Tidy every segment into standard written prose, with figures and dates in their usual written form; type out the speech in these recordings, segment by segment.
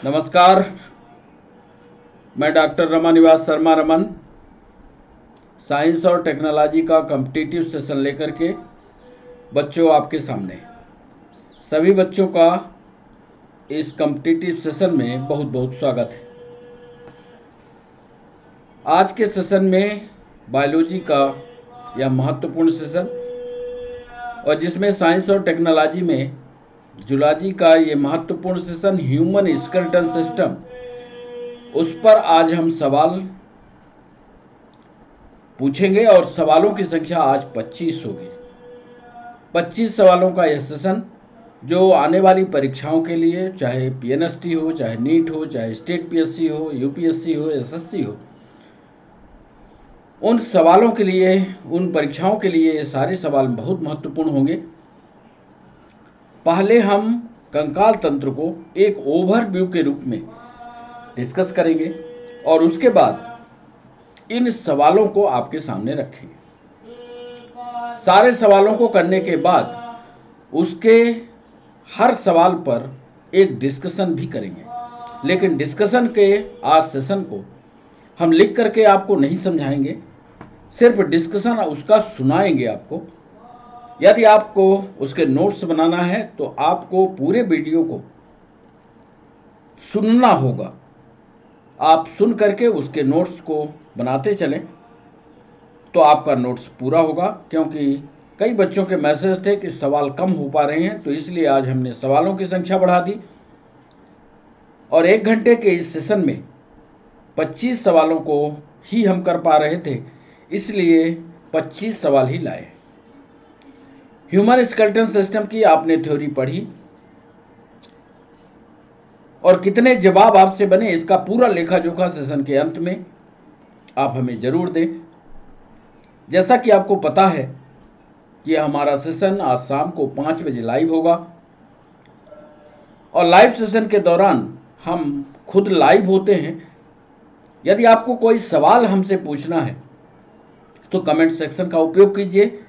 नमस्कार। मैं doctor Ramanivas Sharma Raman science और टेक्नोलॉजी का कॉम्पिटिटिव सेशन लेकर के बच्चों आपके सामने। सभी बच्चों का इस कॉम्पिटिटिव सेशन में बहुत बहुत स्वागत है। आज के सेशन में बायोलॉजी का यह महत्वपूर्ण सेशन और जिसमें साइंस और टेक्नोलॉजी में जूलॉजी का ये महत्वपूर्ण सेशन ह्यूमन स्केलेटन सिस्टम, उस पर आज हम सवाल पूछेंगे और सवालों की संख्या आज 25 होगी। 25 सवालों का यह सेशन जो आने वाली परीक्षाओं के लिए, चाहे पीएनएसटी हो, चाहे नीट हो, चाहे स्टेट पीएससी हो, यूपीएससी हो, एसएससी हो, उन सवालों के लिए, उन परीक्षाओं के लिए ये सारे सवाल बहुत महत्वपूर्ण होंगे। पहले हम कंकाल तंत्र को एक ओवरव्यू के रूप में डिस्कस करेंगे और उसके बाद इन सवालों को आपके सामने रखेंगे। सारे सवालों को करने के बाद उसके हर सवाल पर एक डिस्कशन भी करेंगे, लेकिन डिस्कशन के आज सेशन को हम लिख करके आपको नहीं समझाएंगे, सिर्फ डिस्कशन उसका सुनाएंगे आपको। यदि आपको उसके नोट्स बनाना है तो आपको पूरे वीडियो को सुनना होगा। आप सुन करके उसके नोट्स को बनाते चलें तो आपका नोट्स पूरा होगा, क्योंकि कई बच्चों के मैसेज थे कि सवाल कम हो पा रहे हैं, तो इसलिए आज हमने सवालों की संख्या बढ़ा दी और 1 घंटे के इस सेशन में 25 सवालों को ही हम कर पा रहे थे, इसलिए 25 सवाल ही लाए। ह्यूमन स्केलेटन सिस्टम की आपने थ्योरी पढ़ी और कितने जवाब आपसे बने इसका पूरा लेखा जोखा सेशन के अंत में आप हमें जरूर दें। जैसा कि आपको पता है कि हमारा सेशन आज शाम को 5 बजे लाइव होगा और लाइव सेशन के दौरान हम खुद लाइव होते हैं। यदि आपको कोई सवाल हमसे पूछना है तो कमेंट सेक्शन का उपयोग कीजिए,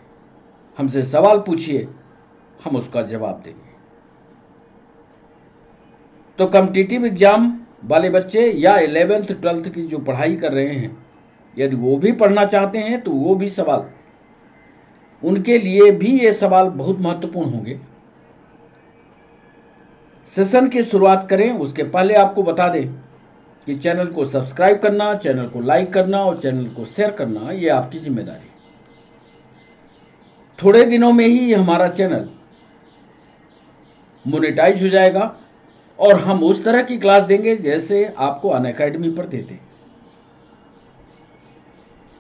हमसे सवाल पूछिए, हम उसका जवाब देंगे। तो कॉम्पिटिटिव एग्जाम वाले बच्चे या 11th 12th की जो पढ़ाई कर रहे हैं, यदि वो भी पढ़ना चाहते हैं तो वो भी सवाल, उनके लिए भी ये सवाल बहुत महत्वपूर्ण होंगे। सेशन की शुरुआत करें उसके पहले आपको बता दें कि चैनल को सब्सक्राइब करना, चैनल को लाइक करना और चैनल को शेयर करना ये आपकी जिम्मेदारी है। थोड़े दिनों में ही हमारा चैनल मोनेटाइज हो जाएगा और हम उस तरह की क्लास देंगे जैसे आपको अनअकैडमी पर देते।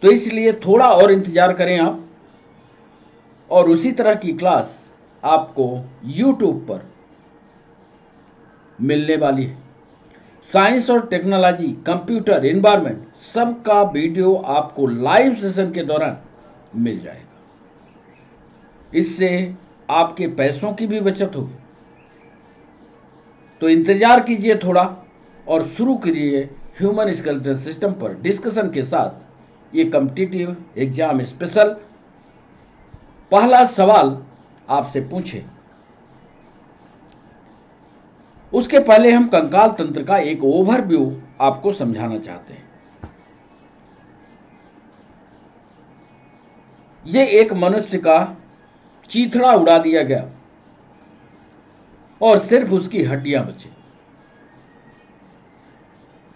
तो इसलिए थोड़ा और इंतजार करें आप, और उसी तरह की क्लास आपको YouTube पर मिलने वाली है। साइंस और टेक्नोलॉजी, कंप्यूटर, एनवायरनमेंट, सबका वीडियो आपको लाइव सेशन के दौरान मिल जाएगा। इससे आपके पैसों की भी बचत होगी। तो इंतजार कीजिए थोड़ा और शुरू करिए ह्यूमन स्केलेटन सिस्टम पर डिस्कशन के साथ ये कॉम्पिटिटिव एग्जाम स्पेशल। पहला सवाल आपसे पूछे उसके पहले हम कंकाल तंत्र का एक ओवरव्यू आपको समझाना चाहते हैं। ये एक मनुष्य का चीथड़ा उड़ा दिया गया और सिर्फ उसकी हड्डियां बची।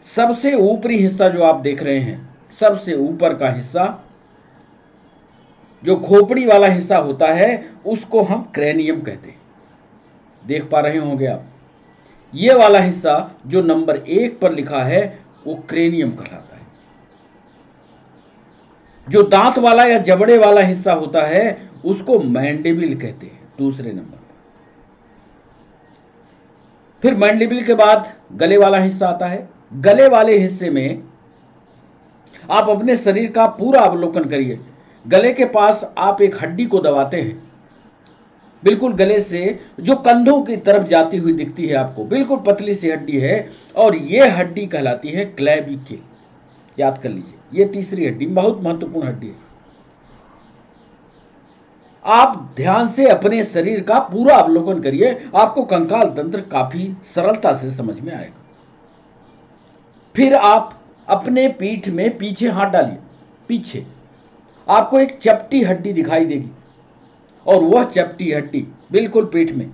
सबसे ऊपरी हिस्सा जो आप देख रहे हैं, सबसे ऊपर का हिस्सा जो खोपड़ी वाला हिस्सा होता है उसको हम क्रेनियम कहते हैं। देख पा रहे होंगे आप, ये वाला हिस्सा जो नंबर 1 पर लिखा है वो क्रेनियम कहलाता है। जो दांत वाला या जबड़े वाला हिस्सा होता है उसको मैंडिबिल कहते हैं, दूसरे नंबर पर। फिर मैंडिबिल के बाद गले वाला हिस्सा आता है। गले वाले हिस्से में आप अपने शरीर का पूरा अवलोकन करिए। गले के पास आप एक हड्डी को दबाते हैं, बिल्कुल गले से जो कंधों की तरफ जाती हुई दिखती है आपको, बिल्कुल पतली सी हड्डी है और ये हड्डी कहलाती है क्लेविकल। याद कर लीजिए, ये तीसरी हड्डी बहुत महत्वपूर्ण हड्डी है। आप ध्यान से अपने शरीर का पूरा अवलोकन करिए, आपको कंकाल तंत्र काफी सरलता से समझ में आएगा। फिर आप अपने पीठ में पीछे हाथ डालिए। पीछे आपको एक चपटी हड्डी दिखाई देगी और वह चपटी हड्डी बिल्कुल पीठ में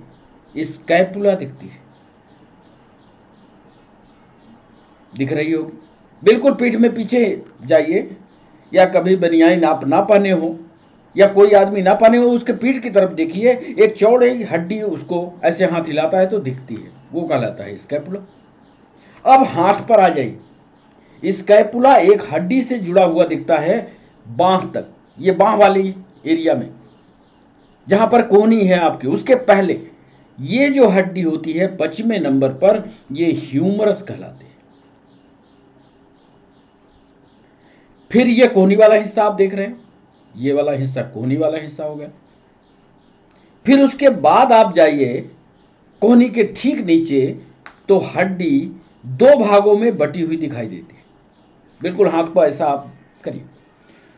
स्कैपुला दिखती है, दिख रही होगी। बिल्कुल पीठ में पीछे जाइए, या कभी बनियान आप ना पहने हो या कोई आदमी ना पहने हो, उसके पीठ की तरफ देखिए, एक चौड़ी हड्डी उसको ऐसे हाथ हिलाता है तो दिखती है, वो कहलाता है स्कैपुला। अब हाथ पर आ जाइए। स्कैपुला एक हड्डी से जुड़ा हुआ दिखता है बांह तक, ये बांह वाली एरिया में जहां पर कोहनी है आपकी, उसके पहले ये जो हड्डी होती है 25वें नंबर पर, ये ह्यूमरस कहलाती है। फिर ये कोहनी वाला हिस्सा आप देख रहे हैं, ये वाला हिस्सा कोहनी वाला हिस्सा हो गया। फिर उसके बाद आप जाइए कोहनी के ठीक नीचे, तो हड्डी दो भागों में बटी हुई दिखाई देती है। बिल्कुल हाथ को ऐसा आप करिए,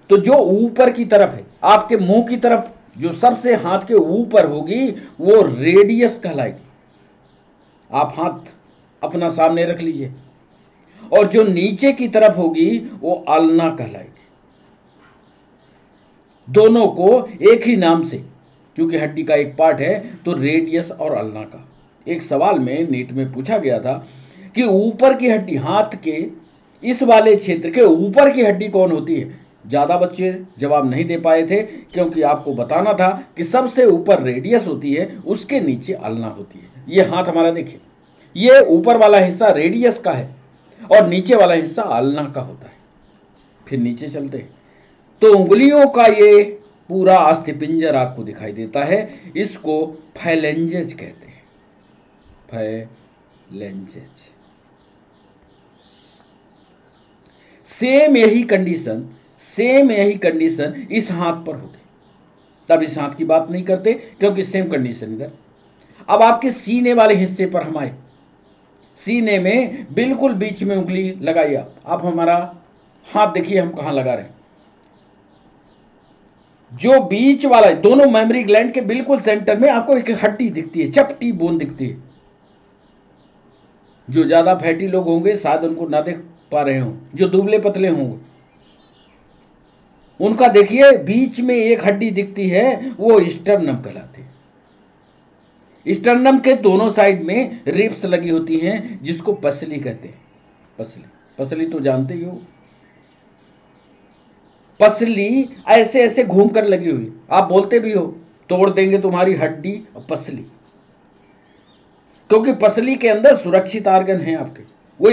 तो जो ऊपर की तरफ है आपके मुंह की तरफ, जो सबसे हाथ के ऊपर होगी वो रेडियस कहलाएगी। आप हाथ अपना सामने रख लीजिए, और जो नीचे की तरफ होगी वो अल्ना कहलाएगी। दोनों को एक ही नाम से, क्योंकि हड्डी का एक पार्ट है, तो रेडियस और अल्ना का। एक सवाल में नीट में पूछा गया था कि ऊपर की हड्डी, हाथ के इस वाले क्षेत्र के ऊपर की हड्डी कौन होती है। ज़्यादा बच्चे जवाब नहीं दे पाए थे, क्योंकि आपको बताना था कि सबसे ऊपर रेडियस होती है, उसके नीचे अल्ना होती है। ये हाथ हमारा देखिए, ये ऊपर वाला हिस्सा रेडियस का है और नीचे वाला हिस्सा अल्ना का होता है। फिर नीचे चलते हैं तो उंगलियों का ये पूरा अस्थिपिंजर आपको दिखाई देता है, इसको फैलेंजेज कहते हैं। फैलेंजेज। सेम यही कंडीशन इस हाथ पर होगी। तब इस हाथ की बात नहीं करते, क्योंकि सेम कंडीशन इधर। अब आपके सीने वाले हिस्से पर हम आए। सीने में बिल्कुल बीच में उंगली लगाइए आप हमारा हाथ देखिए हम कहां लगा रहे हैं। जो बीच वाला है, दोनों मेमोरी ग्लैंड के बिल्कुल सेंटर में आपको एक हड्डी दिखती है, चपटी बोन दिखती है। जो ज्यादा फैटी लोग होंगे शायद उनको ना देख पा रहे हों, जो दुबले पतले होंगे उनका देखिए बीच में एक हड्डी दिखती है, वो स्टर्नम कहलाती है। स्टर्नम के दोनों साइड में रिब्स लगी होती हैं, जिसको पसली कहते हैं। पसली तो जानते ही हो। पसली ऐसे ऐसे घूमकर लगी हुई, आप बोलते भी हो तोड़ देंगे तुम्हारी हड्डी और पसली, क्योंकि पसली के अंदर सुरक्षित आर्गन है आपके। वो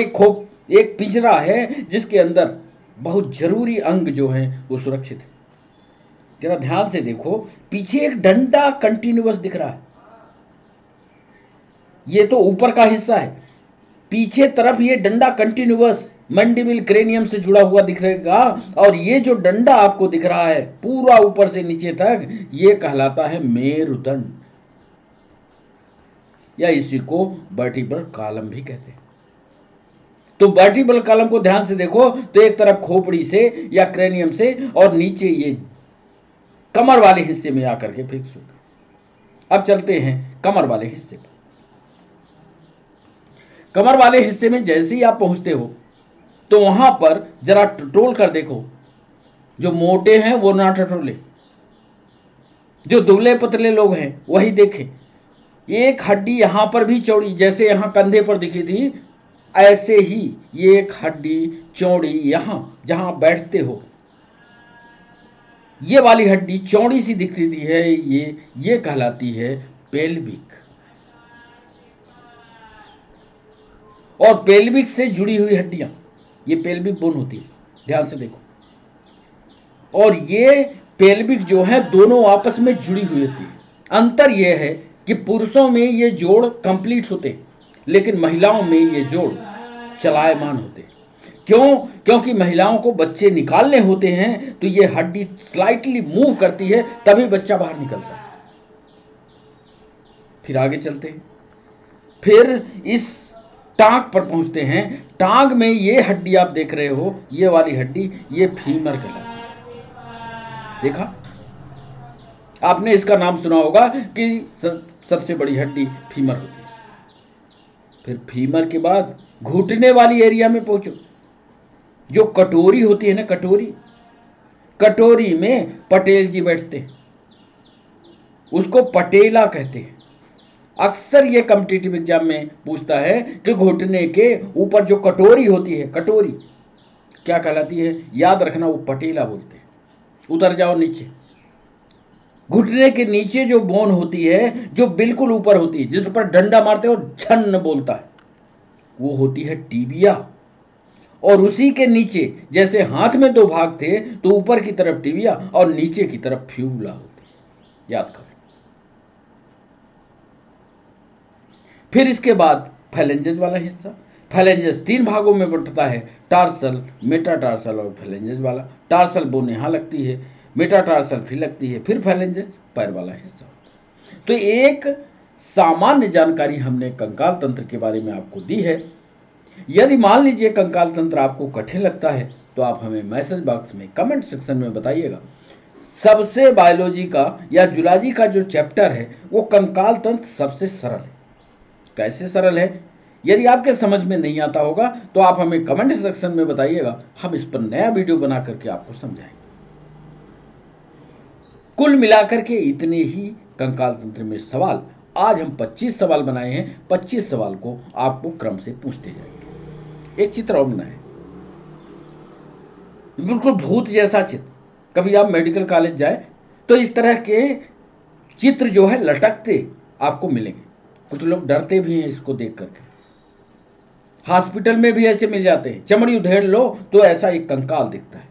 एक पिंजरा है जिसके अंदर बहुत जरूरी अंग जो है वो सुरक्षित है। जरा ध्यान से देखो, पीछे एक डंडा कंटिन्यूअस दिख रहा है, ये तो ऊपर का हिस्सा है। पीछे तरफ ये डंडा कंटिन्यूअस मंडिबल क्रेनियम से जुड़ा हुआ दिखेगा, और ये जो डंडा आपको दिख रहा है पूरा ऊपर से नीचे तक, ये कहलाता है मेरुदंड, या इसी को वर्टिब्रल कॉलम भी कहते हैं। तो वर्टिब्रल कॉलम को ध्यान से देखो तो एक तरफ खोपड़ी से या क्रेनियम से, और नीचे ये कमर वाले हिस्से में आकर के फिक्स होगा। अब चलते हैं कमर वाले हिस्से पर। कमर वाले हिस्से में जैसे ही आप पहुंचते हो तो वहां पर जरा टटोल कर देखो, जो मोटे हैं वो ना टटोले, जो दुबले पतले लोग हैं वही देखें। एक हड्डी यहां पर भी चौड़ी, जैसे यहां कंधे पर दिखी थी, ऐसे ही ये एक हड्डी चौड़ी यहां जहां बैठते हो, ये वाली हड्डी चौड़ी सी दिखती थी है, ये कहलाती है पेल्विक। और पेल्विक से जुड़ी हुई हड्डियां, ये पेल्विक बोन होती है, ध्यान से देखो। और ये पेल्विक जो है दोनों आपस में जुड़ी हुई होती है। अंतर यह है कि पुरुषों में ये जोड़ कंप्लीट होते, लेकिन महिलाओं में ये जोड़ चलायमान होते। क्यों? क्योंकि महिलाओं को बच्चे निकालने होते हैं, तो ये हड्डी स्लाइटली मूव करती है, तभी बच्चा बाहर निकलता है। फिर आगे चलते हैं, फिर इस टांग पर पहुंचते हैं। टांग में ये हड्डी आप देख रहे हो, ये वाली हड्डी, ये फीमर कहलाती है। देखा आपने, इसका नाम सुना होगा कि सबसे बड़ी हड्डी फीमर होती है। फिर फीमर के बाद घुटने वाली एरिया में पहुंचो, जो कटोरी होती है ना, कटोरी, कटोरी में पटेल जी बैठते हैं, उसको पटेला कहते हैं। अक्सर ये कॉम्पिटिटिव एग्जाम में पूछता है कि घुटने के ऊपर जो कटोरी होती है, कटोरी क्या कहलाती है, याद रखना, वो पटेला बोलते हैं। उतर जाओ नीचे, घुटने के नीचे जो बोन होती है, जो बिल्कुल ऊपर होती है, जिस पर डंडा मारते हो छन्न बोलता है, वो होती है टिबिया। और उसी के नीचे, जैसे हाथ में दो भाग थे, तो ऊपर की तरफ टिबिया और नीचे की तरफ फ्यूला होती है, याद करें। फिर इसके बाद फैलेंजेस वाला हिस्सा। फैलेंजेस 3 भागों में बंटता है, टार्सल, मेटाटार्सल और फैलेंजेस वाला। टार्सल बोन यहां लगती है, मेटाटार्सल फिर लगती है, फिर फैलेंजेस पैर वाला हिस्सा। तो एक सामान्य जानकारी हमने कंकाल तंत्र के बारे में आपको दी है। यदि मान लीजिए कंकाल तंत्र आपको कठिन लगता है तो आप हमें मैसेज बॉक्स में, कमेंट सेक्शन में बताइएगा। सबसे बायोलॉजी का या जूलॉजी का जो चैप्टर है वो कंकाल तंत्र सबसे सरल है। कैसे सरल है, यदि आपके समझ में नहीं आता होगा तो आप हमें कमेंट सेक्शन में बताइएगा, हम इस पर नया वीडियो बना करके आपको समझाएंगे। कुल मिलाकर के इतने ही कंकाल तंत्र में सवाल। आज हम 25 सवाल बनाए हैं, 25 सवाल को आपको क्रम से पूछते जाएंगे। एक चित्र और बनाए, बिल्कुल भूत जैसा चित्र। कभी आप मेडिकल कॉलेज जाए तो इस तरह के चित्र जो है लटकते आपको मिलेंगे। कुछ लोग डरते भी हैं इसको देख करके। हॉस्पिटल में भी ऐसे मिल जाते हैं, चमड़ी उधेड़ लो तो ऐसा एक कंकाल दिखता है।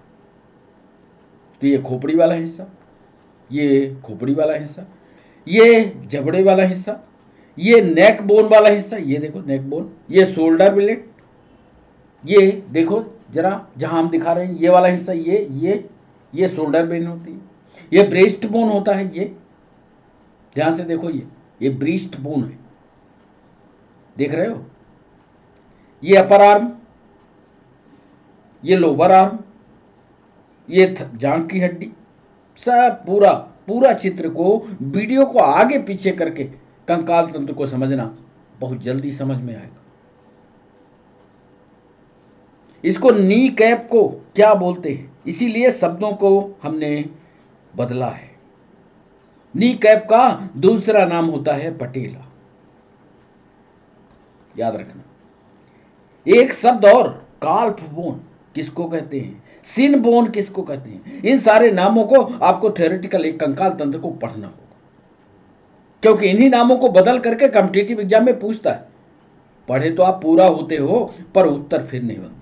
तो ये खोपड़ी वाला हिस्सा, ये खोपड़ी वाला हिस्सा, ये जबड़े वाला हिस्सा, ये नेक बोन वाला हिस्सा, ये देखो नेक बोन, ये शोल्डर ब्लेड, ये देखो जरा जहां हम दिखा रहे हैं ये वाला हिस्सा, ये शोल्डर ब्लेड होती है। ये ब्रेस्ट बोन होता है, ये ध्यान से देखो, ये ब्रेस्ट बोन है, देख रहे हो। ये अपर आर्म, ये लोअर आर्म, ये जांघ की हड्डी। सब पूरा पूरा चित्र को, वीडियो को आगे पीछे करके कंकाल तंत्र को समझना बहुत जल्दी समझ में आएगा। इसको नी कैप को क्या बोलते हैं, इसीलिए शब्दों को हमने बदला है। नी कैप का दूसरा नाम होता है पटेला, याद रखना। एक शब्द और, काल्फ बोन किसको कहते हैं, सिन बोन किसको कहते हैं, इन सारे नामों को आपको थ्योरेटिकल एक कंकाल तंत्र को पढ़ना होगा, क्योंकि इन्हीं नामों को बदल करके कॉम्पिटिटिव एग्जाम में पूछता है। पढ़े तो आप पूरा होते हो पर उत्तर फिर नहीं बनता।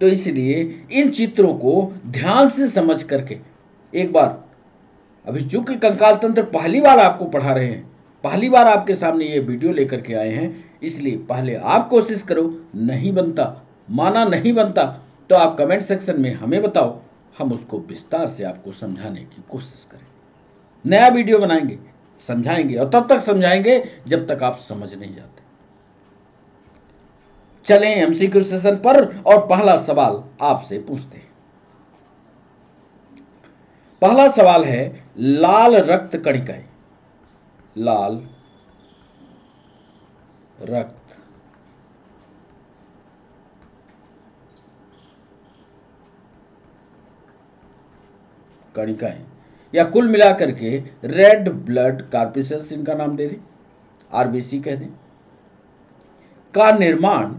तो इसलिए इन चित्रों को ध्यान से समझ करके एक बार, अभी चूंकि कंकाल तंत्र पहली बार आपको पढ़ा रहे हैं, पहली बार आपके सामने ये वीडियो लेकर के आए हैं, इसलिए पहले आप कोशिश करो। नहीं बनता, माना नहीं बनता, तो आप कमेंट सेक्शन में हमें बताओ, हम उसको विस्तार से आपको समझाने की कोशिश करें। नया वीडियो बनाएंगे, समझाएंगे, और तब तक समझाएंगे जब तक आप समझ नहीं जाते। चलें एमसीक्यू सेशन पर और पहला सवाल आपसे पूछते हैं। पहला सवाल है, लाल रक्त कणिकाएं, लाल रक्त कणिकाएं, या कुल मिलाकर के रेड ब्लड कार्पिसेल्स इनका नाम दे दें, आरबीसी कह दें, का निर्माण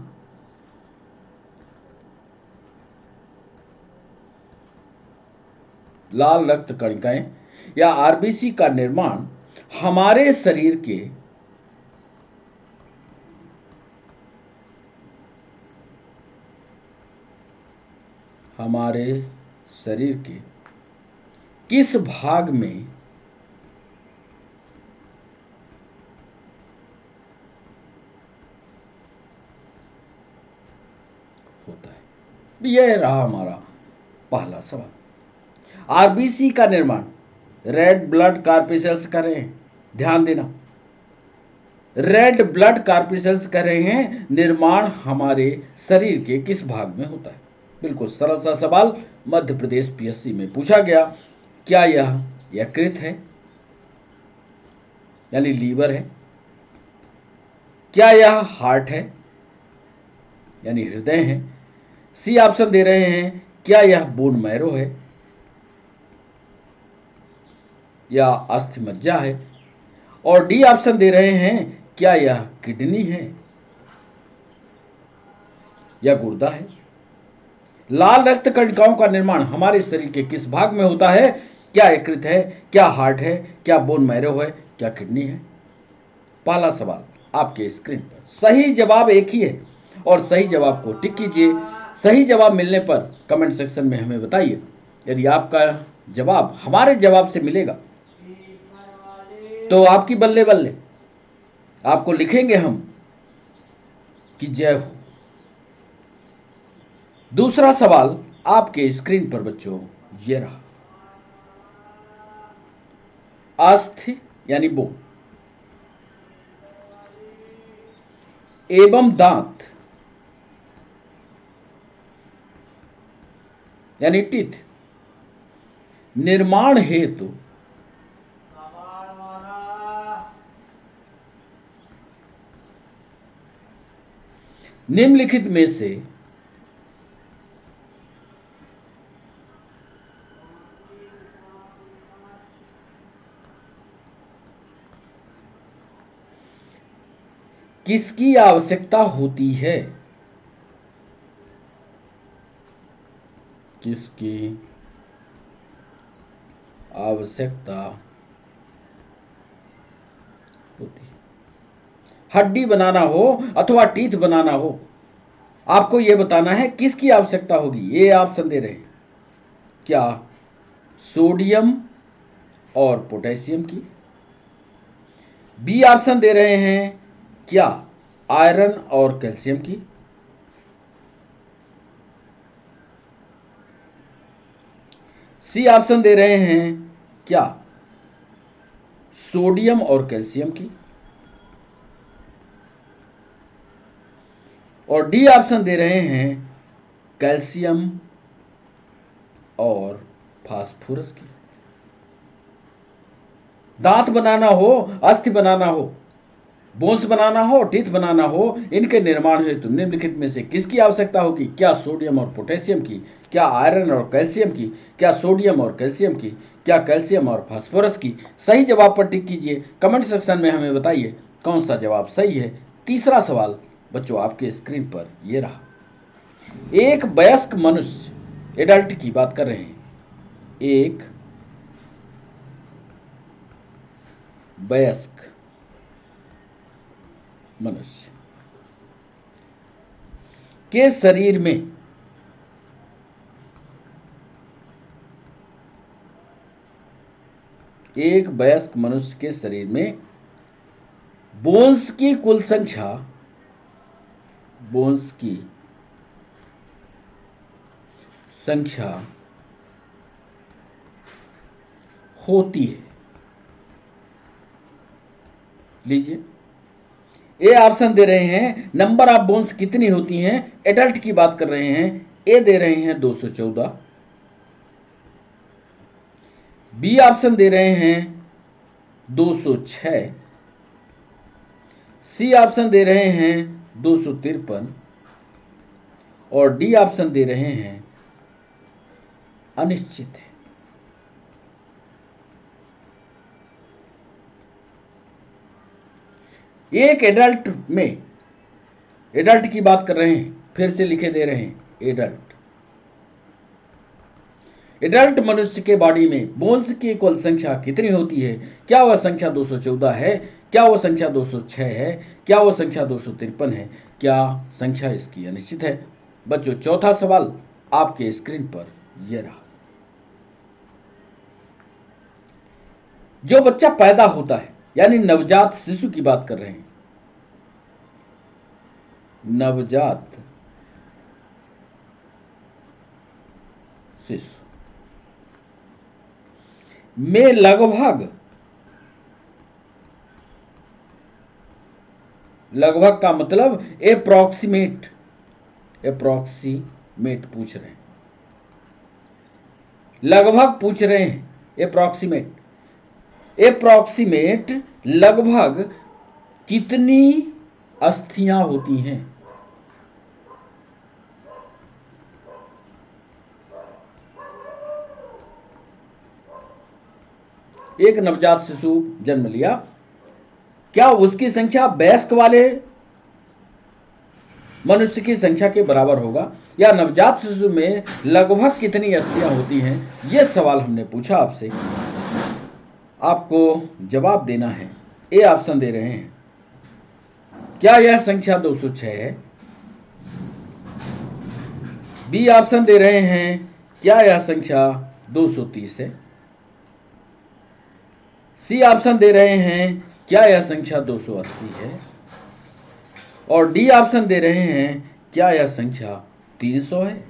लाल रक्त कणिकाएं या आरबीसी का निर्माण हमारे शरीर के किस भाग में होता है। यह रहा हमारा पहला सवाल। आरबीसी का निर्माण, रेड ब्लड कार्पिसेल्स कर रहे हैं, ध्यान देना, रेड ब्लड कार्पिसेल्स कर रहे हैं, निर्माण हमारे शरीर के किस भाग में होता है। बिल्कुल सरल सा सवाल, मध्य प्रदेश पीएससी में पूछा गया। क्या यह यकृत है, यानी लीवर है? क्या यह हार्ट है? यानी हृदय है। सी ऑप्शन दे रहे हैं क्या यह बोन मैरो है या अस्थि मज्जा है। और डी ऑप्शन दे रहे हैं क्या यह किडनी है या गुर्दा है। लाल रक्त कणिकाओं का निर्माण हमारे शरीर के किस भाग में होता है। क्या यकृत है, क्या हार्ट है, क्या बोन मैरो है, क्या किडनी है। पहला सवाल आपके स्क्रीन पर। सही जवाब एक ही है और सही जवाब को टिक कीजिए। सही जवाब मिलने पर कमेंट सेक्शन में हमें बताइए। यदि आपका जवाब हमारे जवाब से मिलेगा तो आपकी बल्ले बल्ले, आपको लिखेंगे हम कि जय हो। दूसरा सवाल आपके स्क्रीन पर बच्चों ये रहा। अस्थि यानी बोन एवं दांत यानी टीथ निर्माण हेतु निम्नलिखित में से किसकी आवश्यकता होती है। किसकी आवश्यकता होती है। हड्डी बनाना हो अथवा टीथ बनाना हो, आपको यह बताना है किसकी आवश्यकता होगी। ये ऑप्शन दे रहे हैं क्या सोडियम और पोटेशियम की। बी ऑप्शन दे रहे हैं क्या आयरन और कैल्शियम की। सी ऑप्शन दे रहे हैं क्या सोडियम और कैल्शियम की। और डी ऑप्शन दे रहे हैं कैल्शियम और फास्फोरस की। दांत बनाना हो, अस्थि बनाना हो, बोन्स बनाना हो, टीथ बनाना हो, इनके निर्माण हेतु निम्नलिखित में से किसकी आवश्यकता होगी। क्या सोडियम और पोटेशियम की, क्या आयरन और कैल्शियम की, क्या सोडियम और कैल्शियम की, क्या कैल्शियम और फास्फोरस की। सही जवाब पर टिक कीजिए। कमेंट सेक्शन में हमें बताइए कौन सा जवाब सही है। तीसरा सवाल बच्चों आपके स्क्रीन पर यह रहा। एक वयस्क मनुष्य, एडल्ट की बात कर रहे हैं, एक वयस्क मनुष्य के शरीर में एक वयस्क मनुष्य के शरीर में बोन्स की कुल संख्या, बोन्स की संख्या होती है। लीजिए, ए ऑप्शन दे रहे हैं नंबर ऑफ बोन्स कितनी होती हैं, एडल्ट की बात कर रहे हैं। ए दे रहे हैं 214। बी ऑप्शन दे रहे हैं 206। सी ऑप्शन दे रहे हैं 253 और डी ऑप्शन दे रहे हैं अनिश्चित है। एक एडल्ट में, एडल्ट की बात कर रहे हैं, फिर से लिखे दे रहे हैं एडल्ट। एडल्ट मनुष्य के बॉडी में बोन्स की कुल संख्या कितनी होती है। क्या वह संख्या 214 है, क्या वह संख्या 206 है, क्या वह संख्या 253 है, क्या संख्या इसकी अनिश्चित है। बच्चों चौथा सवाल आपके स्क्रीन पर यह रहा। जो बच्चा पैदा होता है यानी नवजात शिशु की बात कर रहे हैं, नवजात शिशु में लगभग का मतलब एप्रोक्सीमेट पूछ रहे हैं, लगभग पूछ रहे हैं। एप्रोक्सीमेट लगभग कितनी अस्थियां होती हैं। एक नवजात शिशु जन्म लिया, क्या उसकी संख्या वयस्क वाले मनुष्य की संख्या के बराबर होगा, या नवजात शिशु में लगभग कितनी अस्थियां होती हैं? यह सवाल हमने पूछा आपसे। आपको जवाब देना है। ए ऑप्शन दे रहे हैं, क्या यह संख्या 206 है? बी ऑप्शन दे रहे हैं, क्या यह संख्या 230 है? सी ऑप्शन दे रहे हैं, क्या यह संख्या 280 है? और डी ऑप्शन दे रहे हैं, क्या यह संख्या 300 है?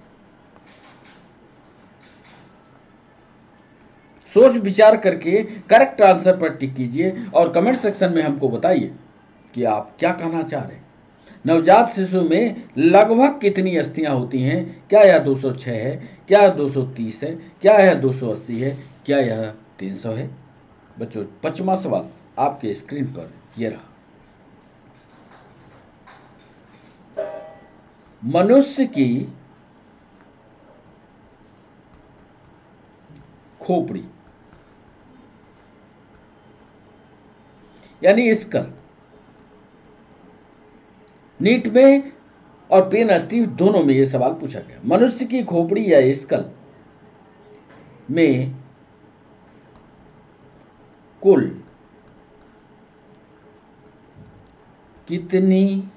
सोच विचार करके करेक्ट आंसर पर टिक कीजिए और कमेंट सेक्शन में हमको बताइए कि आप क्या कहना चाह रहे हैं। नवजात शिशु में लगभग कितनी अस्थियां होती हैं? क्या यह 206 है? क्या यह 230 है? क्या यह 280 है? क्या यह 300 है? बच्चों, 5वां सवाल आपके स्क्रीन पर यह रहा। मनुष्य की खोपड़ी यानी स्कल, नीट में और पेन स्टीव दोनों में यह सवाल पूछा गया। मनुष्य की खोपड़ी या स्कल में कुल कितनी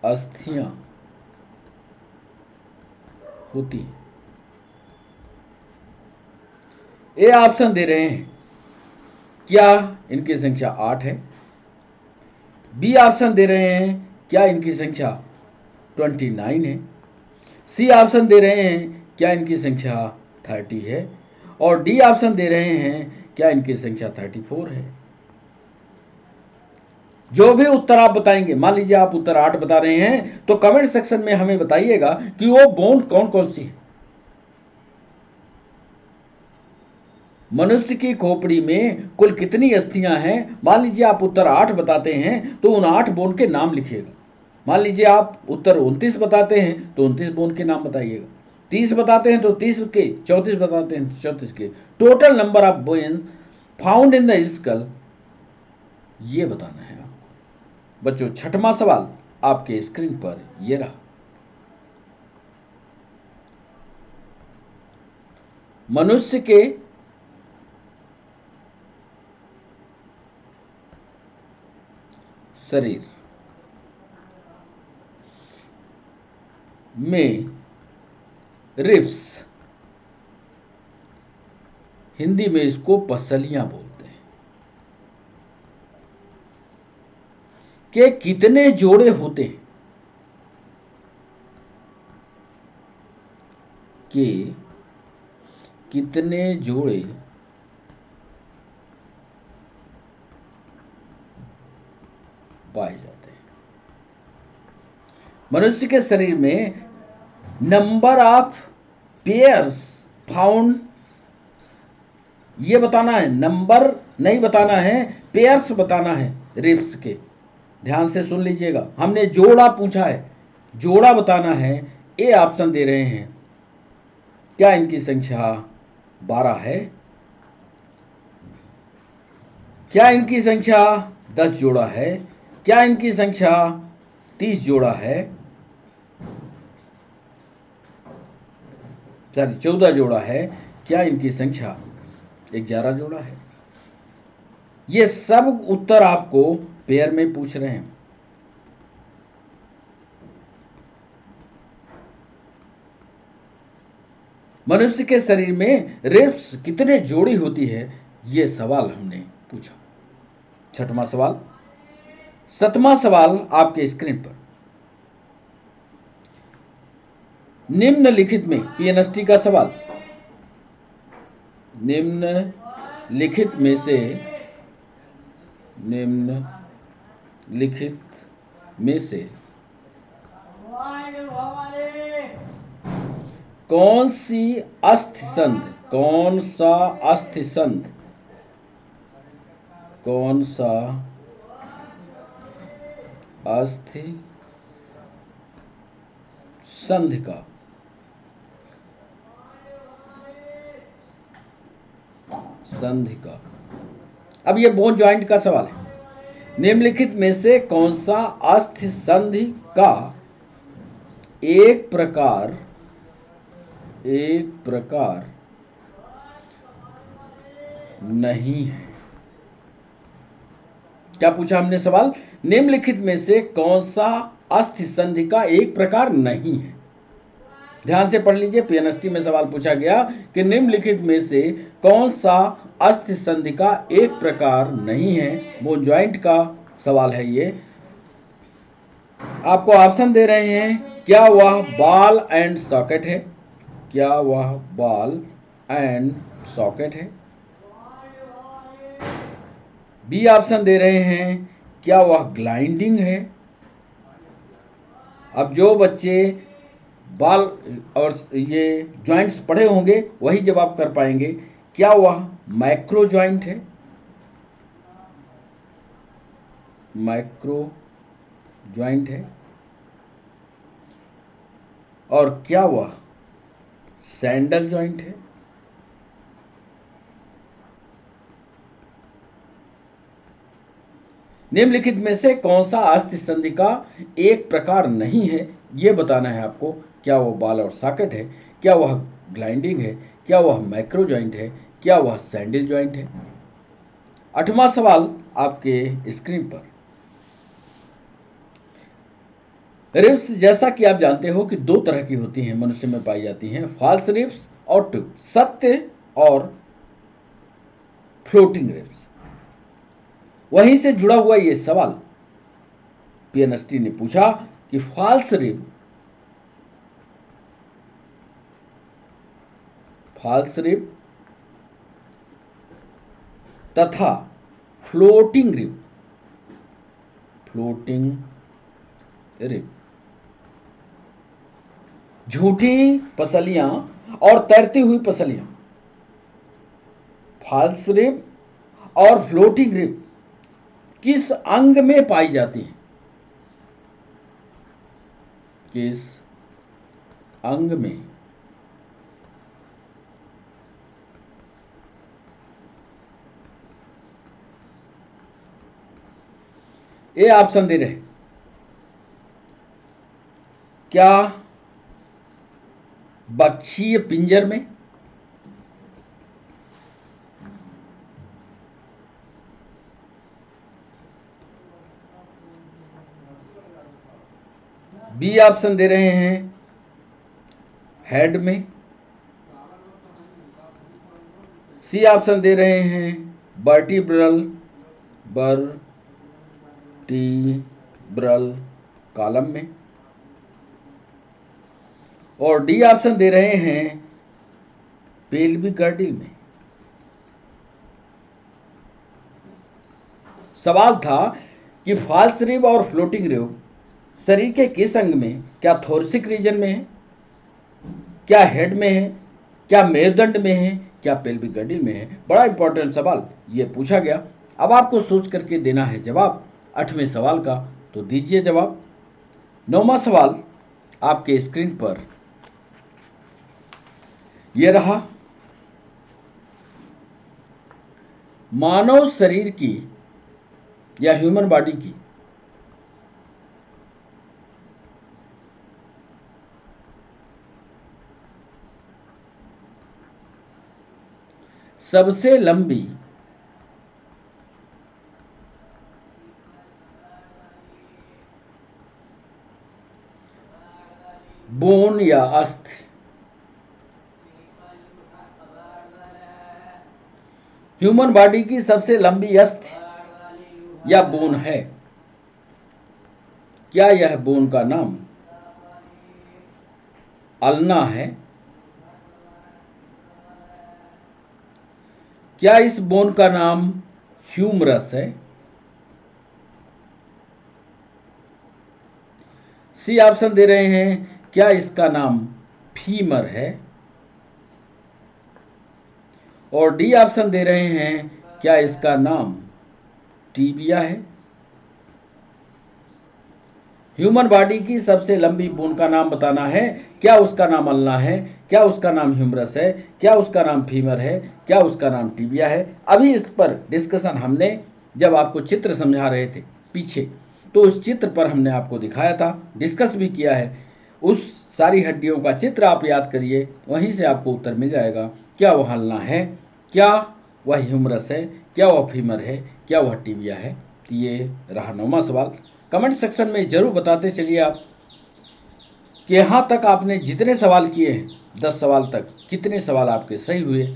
अस्थियां होती हैं? ए ऑप्शन दे रहे हैं, क्या इनकी संख्या 8 है? बी ऑप्शन दे रहे हैं, क्या इनकी संख्या 29 है? सी ऑप्शन दे रहे हैं, क्या इनकी संख्या 30 है? और डी ऑप्शन दे रहे हैं, क्या इनकी संख्या 34 है? जो भी उत्तर आप बताएंगे, मान लीजिए आप उत्तर 8 बता रहे हैं, तो कमेंट सेक्शन में हमें बताइएगा कि वो बोन कौन कौन सी है। मनुष्य की खोपड़ी में कुल कितनी अस्थियां हैं? मान लीजिए आप उत्तर 8 बताते हैं तो उन 8 बोन के नाम लिखिएगा। मान लीजिए आप उत्तर 29 बताते हैं तो 29 बोन के नाम बताइएगा। 30 बताते हैं तो 30 के, 34 बताते हैं तो 34 के। Total number of bones found in the skull ये बताना है आपको। बच्चों, 6वां सवाल आपके स्क्रीन पर ये रहा। मनुष्य के शरीर में रिब्स, हिंदी में इसको पसलियां बोलते हैं, के कितने जोड़े होते हैं? के कितने जोड़े पाए जाते हैं? मनुष्य के शरीर में नंबर ऑफ पेयर्स फाउंड ये बताना है, नंबर नहीं बताना है, पेयर्स बताना है रिब्स के। ध्यान से सुन लीजिएगा, हमने जोड़ा पूछा है, जोड़ा बताना है। ए ऑप्शन दे रहे हैं, क्या इनकी संख्या 12 है? क्या इनकी संख्या 10 जोड़ा है? क्या इनकी संख्या 30 जोड़ा है? 14 जोड़ा है? क्या इनकी संख्या 11 जोड़ा है? ये सब उत्तर आपको पेयर में पूछ रहे हैं। मनुष्य के शरीर में रिब्स कितने जोड़ी होती है, ये सवाल हमने पूछा। 6वां सवाल। 7वां सवाल आपके स्क्रीन पर। निम्नलिखित में पीएनएसटी का सवाल, निम्नलिखित में से कौन सा अस्थि संध का संधि का। अब ये बोन ज्वाइंट का सवाल है। निम्नलिखित में से कौन सा अस्थि संधि का एक प्रकार नहीं है? क्या पूछा हमने सवाल? निम्नलिखित में से कौन सा अस्थि संधि का एक प्रकार नहीं है? ध्यान से पढ़ लीजिए, पीएनएसटी में सवाल पूछा गया कि निम्नलिखित में से कौन सा अस्थि संधि का एक प्रकार नहीं है। बोन ज्वाइंट का सवाल है ये। आपको ऑप्शन दे रहे हैं, क्या वह बॉल एंड सॉकेट है? क्या वह बॉल एंड सॉकेट है? बी ऑप्शन दे रहे हैं, क्या वह ग्लाइंडिंग है? अब जो बच्चे बॉल और ये जॉइंट्स पढ़े होंगे वही जवाब कर पाएंगे। क्या वह मैक्रो जॉइंट है? मैक्रो जॉइंट है। और क्या वह सैंडल जॉइंट है? निम्नलिखित में से कौन सा अस्थि संधि का एक प्रकार नहीं है, यह बताना है आपको। क्या वह बॉल और सॉकेट है? क्या वह ग्लाइंडिंग है? क्या वह मैक्रो जॉइंट है? क्या वह सैंडल जॉइंट है? 8वां सवाल आपके स्क्रीन पर। रिब्स जैसा कि आप जानते हो कि दो तरह की होती हैं, मनुष्य में पाई जाती हैं, फॉल्स रिब्स और ट्रू, सत्य और फ्लोटिंग रिब्स। वहीं से जुड़ा हुआ ये सवाल पीएनएसटी ने पूछा कि फॉल्स रिब तथा फ्लोटिंग रिब, झूठी पसलियां और तैरती हुई पसलियां, फॉल्स रिब और फ्लोटिंग रिब किस अंग में पाई जाती हैं? किस अंग में? ए ऑप्शन दे रहे, क्या बक्षीय पिंजर में? बी ऑप्शन दे रहे हैं हेड में। सी ऑप्शन दे रहे हैं वर्टिब्रल कॉलम में। और डी ऑप्शन दे रहे हैं पेल्विक गर्डिल में। सवाल था कि फॉल्स रिब और फ्लोटिंग रिब शरीर के किस अंग में? क्या थोरसिक रीजन में है? क्या हेड में है? क्या मेरुदंड में है? क्या पेल्विक गर्डिल में है? बड़ा इंपॉर्टेंट सवाल ये पूछा गया। अब आपको सोच करके देना है जवाब 8वें सवाल का, तो दीजिए जवाब। 9वां सवाल आपके स्क्रीन पर यह रहा। मानव शरीर की या ह्यूमन बॉडी की सबसे लंबी बोन या अस्थि, ह्यूमन बॉडी की सबसे लंबी अस्थि या बोन है। क्या यह बोन का नाम अल्ना है? क्या इस बोन का नाम ह्यूमरस है? सी ऑप्शन दे रहे हैं, क्या इसका नाम फीमर है? और डी ऑप्शन दे रहे हैं, क्या इसका नाम टीबिया है? ह्यूमन बॉडी की सबसे लंबी बोन का नाम बताना है। क्या उसका नाम अल्ना है, क्या उसका नाम ह्यूमरस है, क्या उसका नाम फीमर है, क्या उसका नाम टिबिया है। अभी इस पर डिस्कशन हमने जब आपको चित्र समझा रहे थे पीछे, तो उस चित्र पर हमने आपको दिखाया था, डिस्कस भी किया है। उस सारी हड्डियों का चित्र आप याद करिए, वहीं से आपको उत्तर मिल जाएगा। क्या वह अल्ना है, क्या वह ह्यूमरस है, क्या वह फीमर है, क्या वह टिबिया है। तो ये रहा 9वां सवाल। कमेंट सेक्शन में ज़रूर बताते चलिए आप कि यहाँ तक आपने जितने सवाल किए हैं 10 सवाल तक, कितने सवाल आपके सही हुए।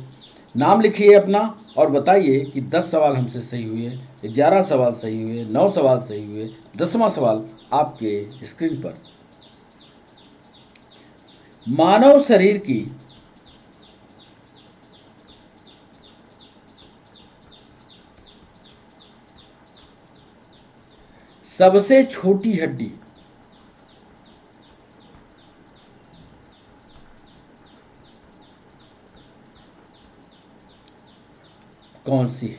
नाम लिखिए अपना और बताइए कि 10 सवाल हमसे सही हुए, 11 सवाल सही हुए, 9 सवाल सही हुए, 10वां सवाल आपके स्क्रीन पर। मानव शरीर की सबसे छोटी हड्डी कौन सी है?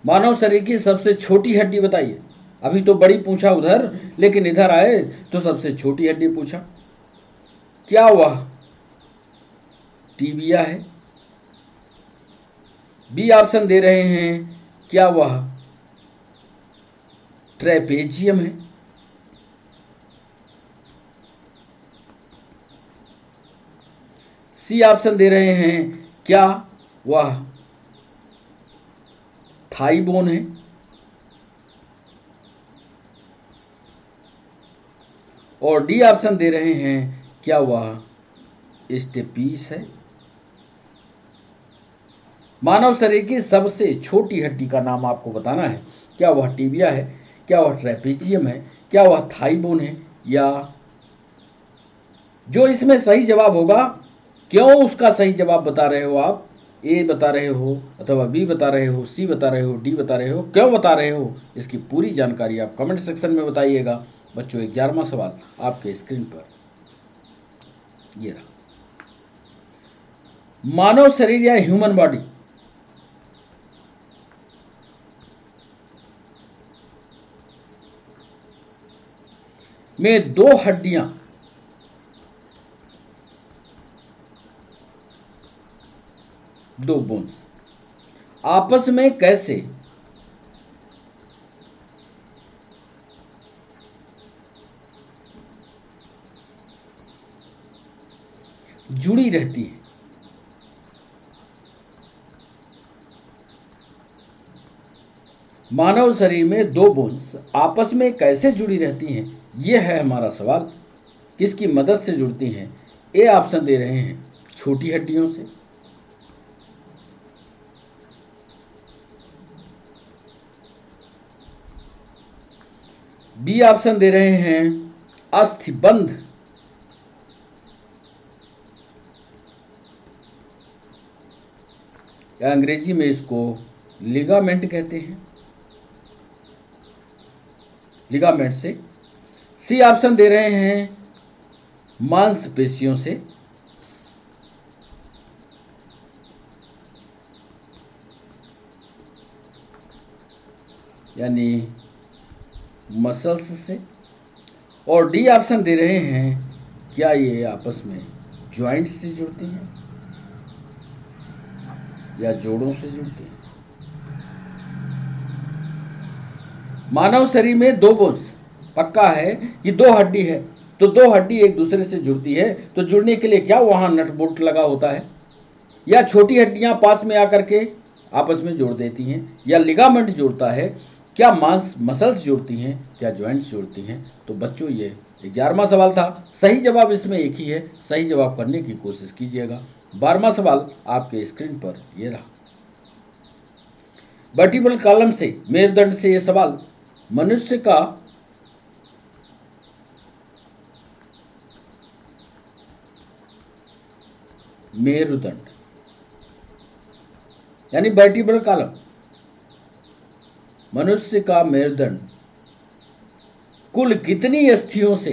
मानव शरीर की सबसे छोटी हड्डी बताइए। अभी तो बड़ी पूछा उधर, लेकिन इधर आए तो सबसे छोटी हड्डी पूछा। क्या वह टीबिया है? बी ऑप्शन दे रहे हैं, क्या वह ट्रेपेजियम है? सी ऑप्शन दे रहे हैं, क्या वह थाई बोन है? और डी ऑप्शन दे रहे हैं, क्या वह स्टेपीस है? मानव शरीर की सबसे छोटी हड्डी का नाम आपको बताना है। क्या वह टीबिया है, क्या वह ट्रेपेजियम है, क्या वह थाई बोन है, या जो इसमें सही जवाब होगा, क्यों उसका सही जवाब बता रहे हो आप, ए बता रहे हो अथवा बी बता रहे हो, सी बता रहे हो, डी बता रहे हो, क्यों बता रहे हो, इसकी पूरी जानकारी आप कमेंट सेक्शन में बताइएगा। बच्चों 11वां सवाल आपके स्क्रीन पर ये रहा। मानव शरीर या ह्यूमन बॉडी में दो हड्डियां दो बोन्स आपस में कैसे जुड़ी रहती है? मानव शरीर में दो बोन्स आपस में कैसे जुड़ी रहती हैं, यह है हमारा सवाल। किसकी मदद से जुड़ती हैं? ए ऑप्शन दे रहे हैं, छोटी हड्डियों से। बी ऑप्शन दे रहे हैं, अस्थिबंध, या अंग्रेजी में इसको लिगामेंट कहते हैं, लिगामेंट से। सी ऑप्शन दे रहे हैं, मांसपेशियों से। यानी मसल्स से। और डी ऑप्शन दे रहे हैं, क्या ये आपस में ज्वाइंट से जुड़ती हैं या जोड़ों से जुड़ती हैं? मानव शरीर में दो बोन्स, पक्का है कि दो हड्डी है, तो दो हड्डी एक दूसरे से जुड़ती है, तो जुड़ने के लिए क्या वहां नट बोल्ट लगा होता है, या छोटी हड्डियां पास में आकर के आपस में जोड़ देती हैं, या लिगामेंट जोड़ता है, क्या मांस मसल्स जोड़ती हैं, क्या जॉइंट्स जोड़ती हैं। तो बच्चों ये 11वां सवाल था। सही जवाब इसमें एक ही है, सही जवाब करने की कोशिश कीजिएगा। 12वां सवाल आपके स्क्रीन पर ये रहा। वर्टिब्रल कॉलम से, मेरुदंड से ये सवाल, मनुष्य का मेरुदंड यानी वर्टिब्रल कॉलम, मनुष्य का मेरुदंड कुल कितनी अस्थियों से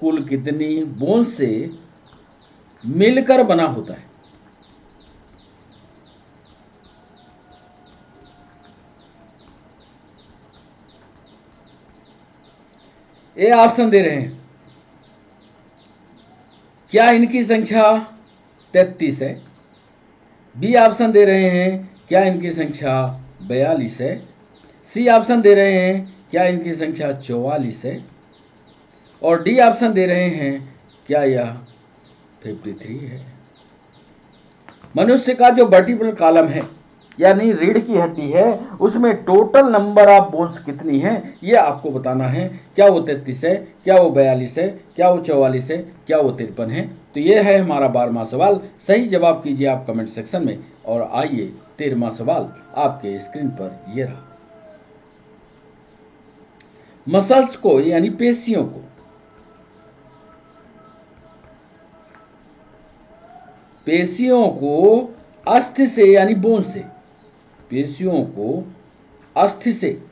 कुल कितनी बोन से मिलकर बना होता है? ए ऑप्शन दे रहे हैं, क्या इनकी संख्या 33 है? बी ऑप्शन दे रहे हैं, क्या इनकी संख्या 42 है? सी ऑप्शन दे रहे हैं, क्या इनकी संख्या 44 है? और डी ऑप्शन दे रहे हैं, क्या यह 53 है? मनुष्य का जो वर्टिब्रल कॉलम है यानी रीढ़ की हड्डी है, उसमें टोटल नंबर ऑफ बोन्स कितनी है ये आपको बताना है। क्या वो 33 है, क्या वो 42 है, क्या वो 44 है, क्या वो 53 है? तो ये है हमारा 12वां सवाल। सही जवाब कीजिए आप कमेंट सेक्शन में। और आइए 13वां सवाल आपके स्क्रीन पर ये रहा। मसल्स को यानी पेशियों को अस्थि से यानी बोन से, पेशियों को अस्थि से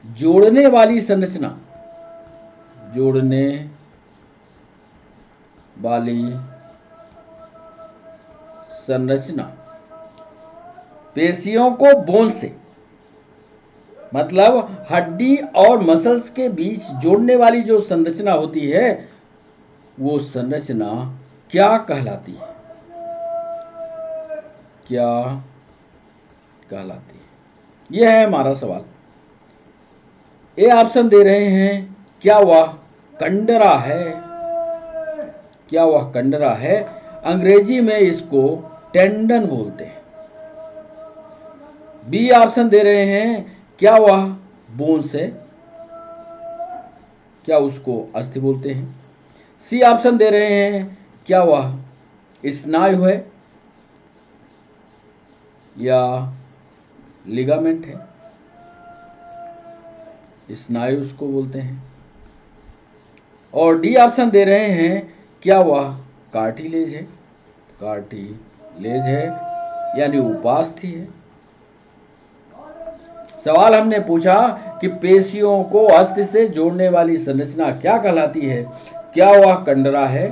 जोड़ने वाली संरचना, पेशियों को बोन से मतलब हड्डी और मसल्स के बीच जोड़ने वाली जो संरचना होती है वो संरचना क्या कहलाती है? क्या कहलाती है? यह है हमारा सवाल। ए ऑप्शन दे रहे हैं, क्या वह कंडरा है? क्या वह कंडरा है? अंग्रेजी में इसको टेंडन बोलते हैं। बी ऑप्शन दे रहे हैं, क्या वह बोन्स है? क्या उसको अस्थि बोलते हैं? सी ऑप्शन दे रहे हैं, क्या वह स्नायु है या लिगामेंट है? स्नायु उसको बोलते हैं। और डी ऑप्शन दे रहे हैं, क्या वह कार्टिलेज है? कार्टिलेज है यानी उपास्थि है। सवाल हमने पूछा कि पेशियों को अस्थि से जोड़ने वाली संरचना क्या कहलाती है? क्या वह कंडरा है,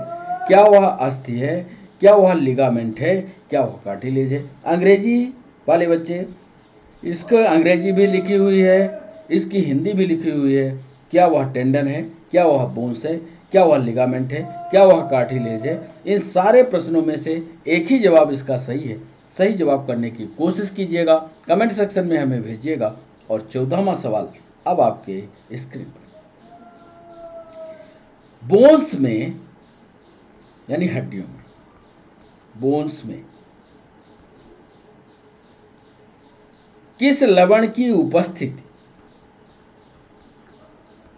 क्या वह अस्थि है, क्या वह लिगामेंट है, क्या वह कार्टिलेज है? अंग्रेजी वाले बच्चे, इसको अंग्रेजी भी लिखी हुई है, इसकी हिंदी भी लिखी हुई है। क्या वह टेंडन है, क्या वह बोन्स है, क्या वह लिगामेंट है, क्या वह कार्टिलेज है? इन सारे प्रश्नों में से एक ही जवाब इसका सही है। सही जवाब करने की कोशिश कीजिएगा, कमेंट सेक्शन में हमें भेजिएगा। और 14वां सवाल अब आपके स्क्रीन पर। बोन्स में यानी हड्डियों में, बोन्स में किस लवण की उपस्थिति,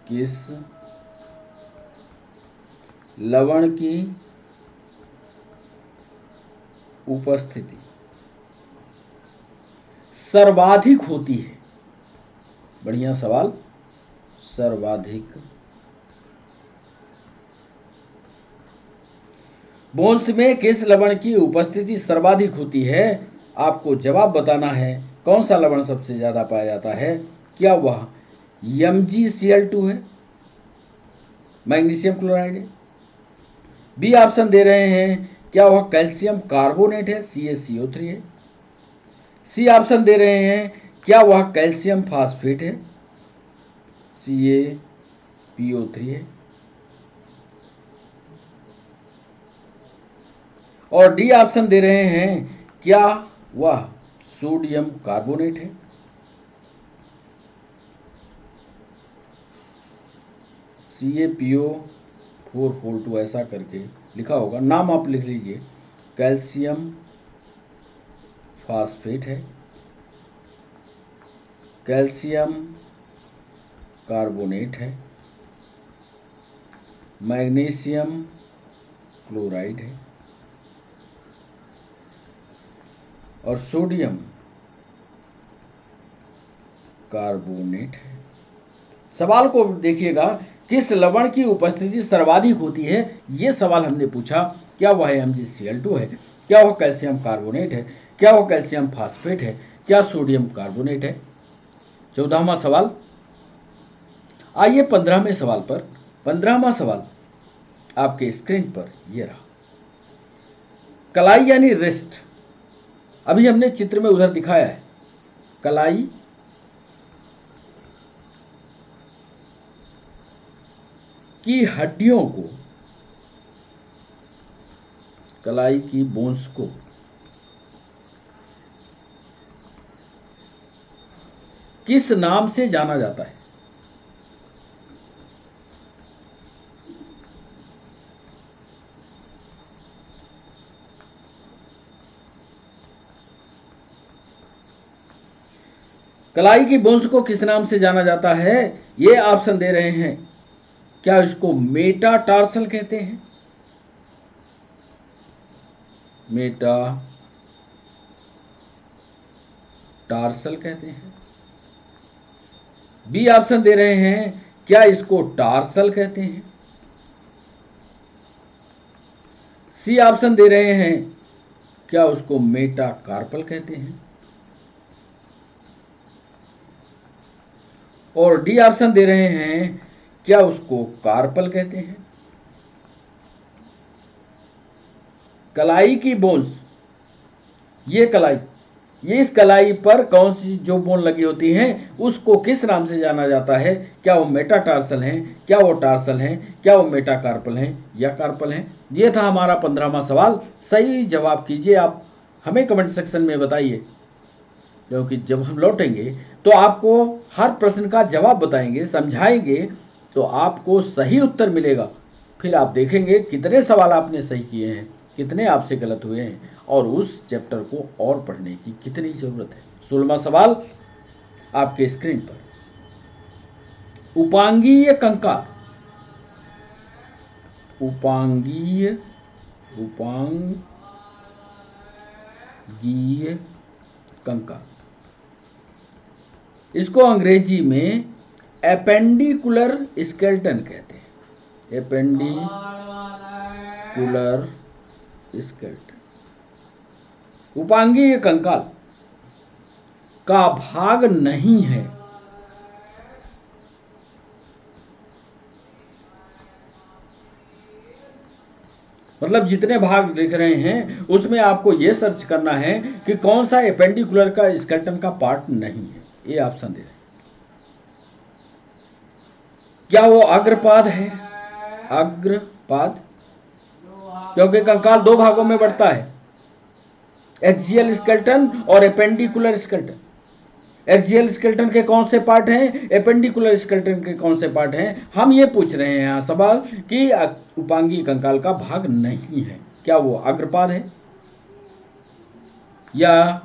किस लवण की उपस्थिति सर्वाधिक होती है? बढ़िया सवाल। सर्वाधिक, बोन्स में किस लवण की उपस्थिति सर्वाधिक होती है? आपको जवाब बताना है। कौन सा लवण सबसे ज्यादा पाया जाता है? क्या वह MgCl2 है, मैग्नीशियम क्लोराइड है? बी ऑप्शन दे रहे हैं, क्या वह कैल्शियम कार्बोनेट है, CaCO3 है? सी ऑप्शन दे रहे हैं, क्या वह कैल्शियम फास्फेट है, CaPO3 है? और डी ऑप्शन दे रहे हैं, क्या वह सोडियम कार्बोनेट है? CaPO442 ऐसा करके लिखा होगा, नाम आप लिख लीजिए। कैल्शियम फास्फेट है, कैल्शियम कार्बोनेट है, मैग्नीशियम क्लोराइड है और सोडियम कार्बोनेट है। सवाल को देखिएगा, किस लवण की उपस्थिति सर्वाधिक होती है, यह सवाल हमने पूछा। क्या वह MgCl2 है, क्या वह कैल्शियम कार्बोनेट है, क्या वह कैल्शियम फास्फेट है, क्या सोडियम कार्बोनेट है? 14वां सवाल आइए 15वें सवाल पर। 15वां सवाल आपके स्क्रीन पर ये रहा। कलाई यानी रिस्ट, अभी हमने चित्र में उधर दिखाया है। कलाई की हड्डियों को, कलाई की बोन्स को किस नाम से जाना जाता है? कलाई की बोन्स को किस नाम से जाना जाता है? ये ऑप्शन दे रहे हैं। क्या इसको मेटाटार्सल कहते हैं? मेटाटार्सल कहते हैं। बी ऑप्शन दे रहे हैं, क्या इसको टार्सल कहते हैं? सी ऑप्शन दे रहे हैं, क्या उसको मेटाकार्पल कहते हैं? और डी ऑप्शन दे रहे हैं, क्या उसको कार्पल कहते हैं? कलाई की बोन्स, ये कलाई, ये इस कलाई पर कौन सी जो बोन लगी होती हैं उसको किस नाम से जाना जाता है? क्या वो मेटाटार्सल हैं, क्या वो टार्सल हैं, क्या वो मेटाकार्पल हैं या कार्पल हैं? ये था हमारा 15वां सवाल। सही जवाब कीजिए आप, हमें कमेंट सेक्शन में बताइए, क्योंकि जब हम लौटेंगे तो आपको हर प्रश्न का जवाब बताएंगे, समझाएंगे, तो आपको सही उत्तर मिलेगा। फिर आप देखेंगे कितने सवाल आपने सही किए हैं, कितने आपसे गलत हुए हैं, और उस चैप्टर को और पढ़ने की कितनी ज़रूरत है। 16वां सवाल आपके स्क्रीन पर। उपांगीय कंकाल, उपांगीय कंकाल, इसको अंग्रेजी में एपेंडिकुलर स्केलेटन कहते हैं। एपेंडिकुलर स्केलेटन, उपांगीय कंकाल का भाग नहीं है। मतलब जितने भाग दिख रहे हैं उसमें आपको यह सर्च करना है कि कौन सा एपेंडिकुलर का स्केलेटन का पार्ट नहीं है। ये ऑप्शन दे रहे हैं। क्या वो अग्रपाद है? अग्रपाद, क्योंकि कंकाल दो भागों में बढ़ता है, एक्सियल स्केलेटन और एपेंडिकुलर स्केलेटन। एक्सियल स्केलेटन के कौन से पार्ट हैं, एपेंडिकुलर स्केलेटन के कौन से पार्ट हैं? हम ये पूछ रहे हैं यहाँ सवाल कि उपांगीय कंकाल का भाग नहीं है, क्या वो अग्रपाद है या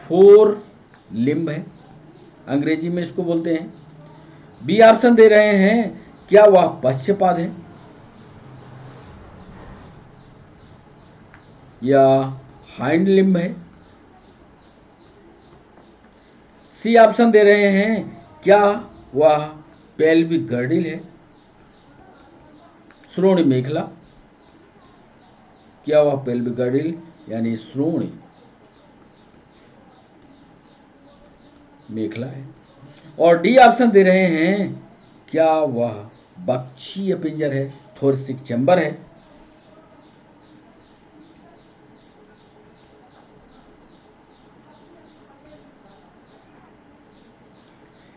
फोर लिम्ब है, अंग्रेजी में इसको बोलते हैं। बी ऑप्शन दे रहे हैं, क्या वह पश्चपाद है या हाइंड लिम्ब है। सी ऑप्शन दे रहे हैं, क्या वह पेल्विक गर्डिल है, श्रोणि मेखला, क्या वह पेल्विक गर्डिल यानी श्रोणि मेखला है। और डी ऑप्शन दे रहे हैं, क्या वह बक्षीय पिंजर है, थोरसिक चैम्बर है।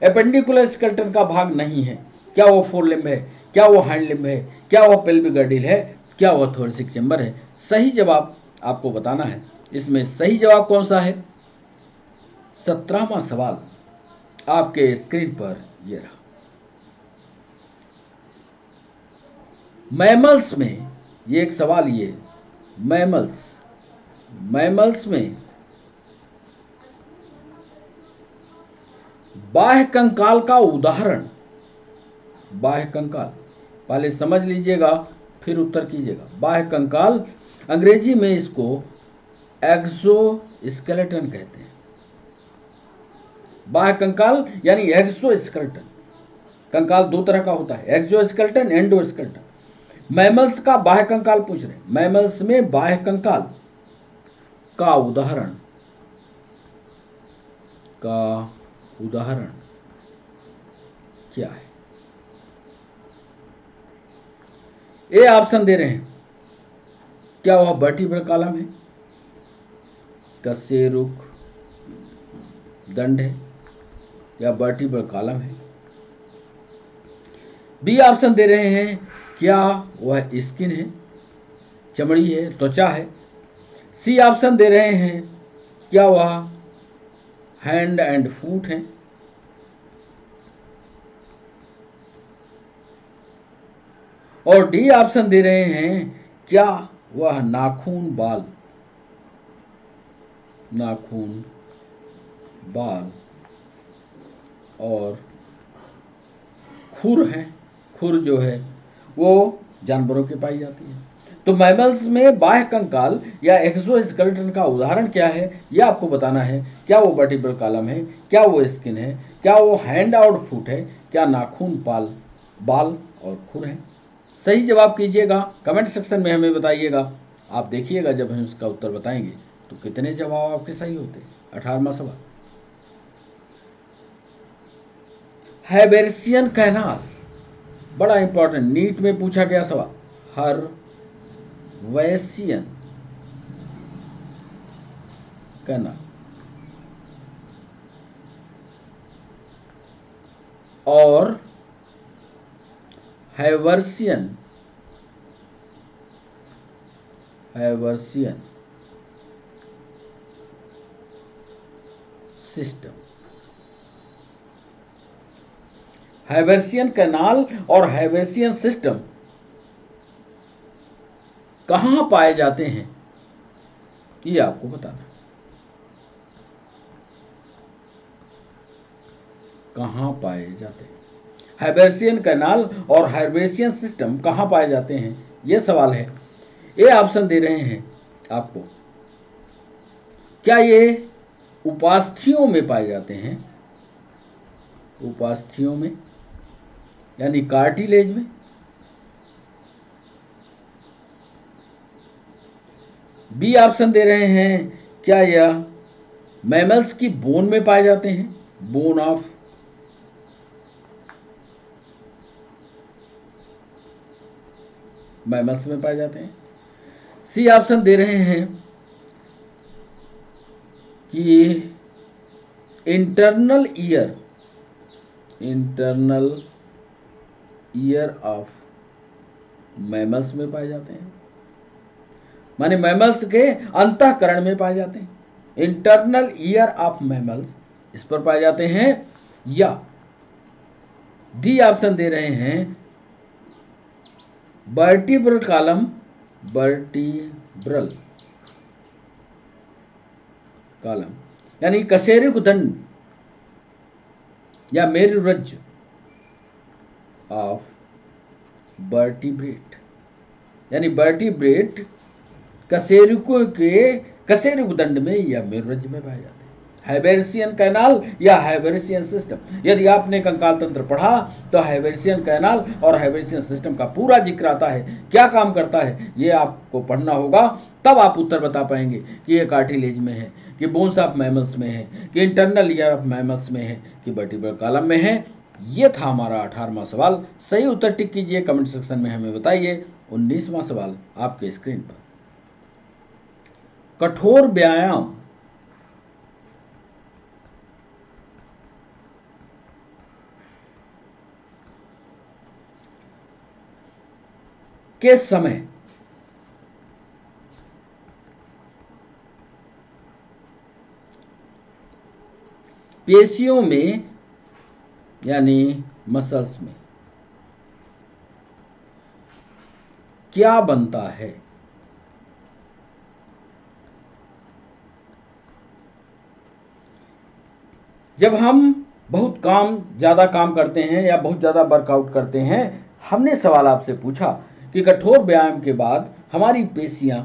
एपेंडिकुलर स्केलेटन का भाग नहीं है, क्या वो फोर लिम्ब है, क्या वो हाइंड लिम्ब है, क्या वो पेल्विक गर्डिल है, क्या वो थोरसिक चैम्बर है? सही जवाब आपको बताना है। इसमें सही जवाब कौन सा है? 17वां सवाल आपके स्क्रीन पर ये रहा। मैमल्स में, ये एक सवाल, ये मैमल्स में बाह्य कंकाल का उदाहरण, बाह्य कंकाल पहले समझ लीजिएगा फिर उत्तर कीजिएगा। बाह्य कंकाल, अंग्रेजी में इसको एक्सोस्केलेटन कहते हैं। बाह्य कंकाल यानी एक्सोस्केलेटन। कंकाल दो तरह का होता है, एक्सोस्केलेटन, एंडोस्केलेटन। मैमल्स का बाह्य कंकाल पूछ रहे हैं। मैमल्स में बाह्य कंकाल का उदाहरण क्या है? ए ऑप्शन दे रहे हैं, क्या वह वर्टिब्रल कॉलम है, कशेरुक दंड है, या वर्टिब्रल कॉलम है। बी ऑप्शन दे रहे हैं, क्या वह स्किन है, चमड़ी है, त्वचा है। सी ऑप्शन दे रहे हैं, क्या वह हैंड एंड फूट है। और डी ऑप्शन दे रहे हैं, क्या वह नाखून बाल और खुर है, खुर जो है वो जानवरों की पाई जाती है। तो मैमल्स में बाह्य कंकाल या एक्सोस्केलेटन का उदाहरण क्या है, यह आपको बताना है। क्या वो वर्टिब्रल कॉलम है, क्या वो स्किन है, क्या वो हैंड और फुट है, क्या नाखून बाल और खुर है। सही जवाब कीजिएगा, कमेंट सेक्शन में हमें बताइएगा। आप देखिएगा जब हम उसका उत्तर बताएंगे तो कितने जवाब आपके सही होते हैं। 18वां सवाल, हैबेरियन कैनाल, बड़ा इंपॉर्टेंट, नीट में पूछा गया सवाल। हर्वेशियन कैनाल और हैवर्सियन सिस्टम। हैवर्सियन कैनाल और हैवर्सियन सिस्टम कहां पाए जाते हैं, ये आपको बताना। कहां पाए जाते हैं हैवर्सियन कैनाल और हैवर्सियन सिस्टम कहां पाए जाते हैं, यह सवाल है। ए ऑप्शन दे रहे हैं आपको, क्या ये उपास्थियों में पाए जाते हैं, उपास्थियों में यानी कार्टिलेज में। बी ऑप्शन दे रहे हैं, क्या यह मैमल्स की बोन में पाए जाते हैं, बोन ऑफ मैमल्स में पाए जाते हैं। सी ऑप्शन दे रहे हैं कि इंटरनल ईयर ऑफ मैमल्स में पाए जाते हैं, माने मैमल्स के अंतःकरण में पाए जाते हैं। इंटरनल ईयर ऑफ मैमल्स इस पर पाए जाते हैं। या डी ऑप्शन दे रहे हैं, वर्टिब्रल कॉलम यानी कशेरुक दंड या मेरुरज्ज ऑफ वर्टिब्रेट, यानी वर्टिब्रेट कशेरुकों के कशेरुक दंड में या मेरुरज्ज में पाए जाते हैं। हैबेरियन कैनाल या हैबेरियन सिस्टम, यदि आपने कंकाल तंत्र पढ़ा तो हैबेरियन कैनाल और हैबेरियन सिस्टम का पूरा जिक्र आता है। क्या काम करता है ये आपको पढ़ना होगा, तब आप उत्तर बता पाएंगे कि ये कार्टिलेज में है, कि बोन्स ऑफ मैमल्स में है, कि इंटरनल ईयर ऑफ मैमल्स में है, कि वर्टिब्रल कॉलम में है। ये था हमारा 18वां सवाल। सही उत्तर टिक कीजिए, कमेंट सेक्शन में हमें बताइए। 19वां सवाल आपके स्क्रीन पर, कठोर व्यायाम के समय पेशियों में यानी मसल्स में क्या बनता है। जब हम बहुत ज़्यादा काम करते हैं या बहुत ज़्यादा वर्कआउट करते हैं, हमने सवाल आपसे पूछा कि कठोर व्यायाम के बाद हमारी पेशियां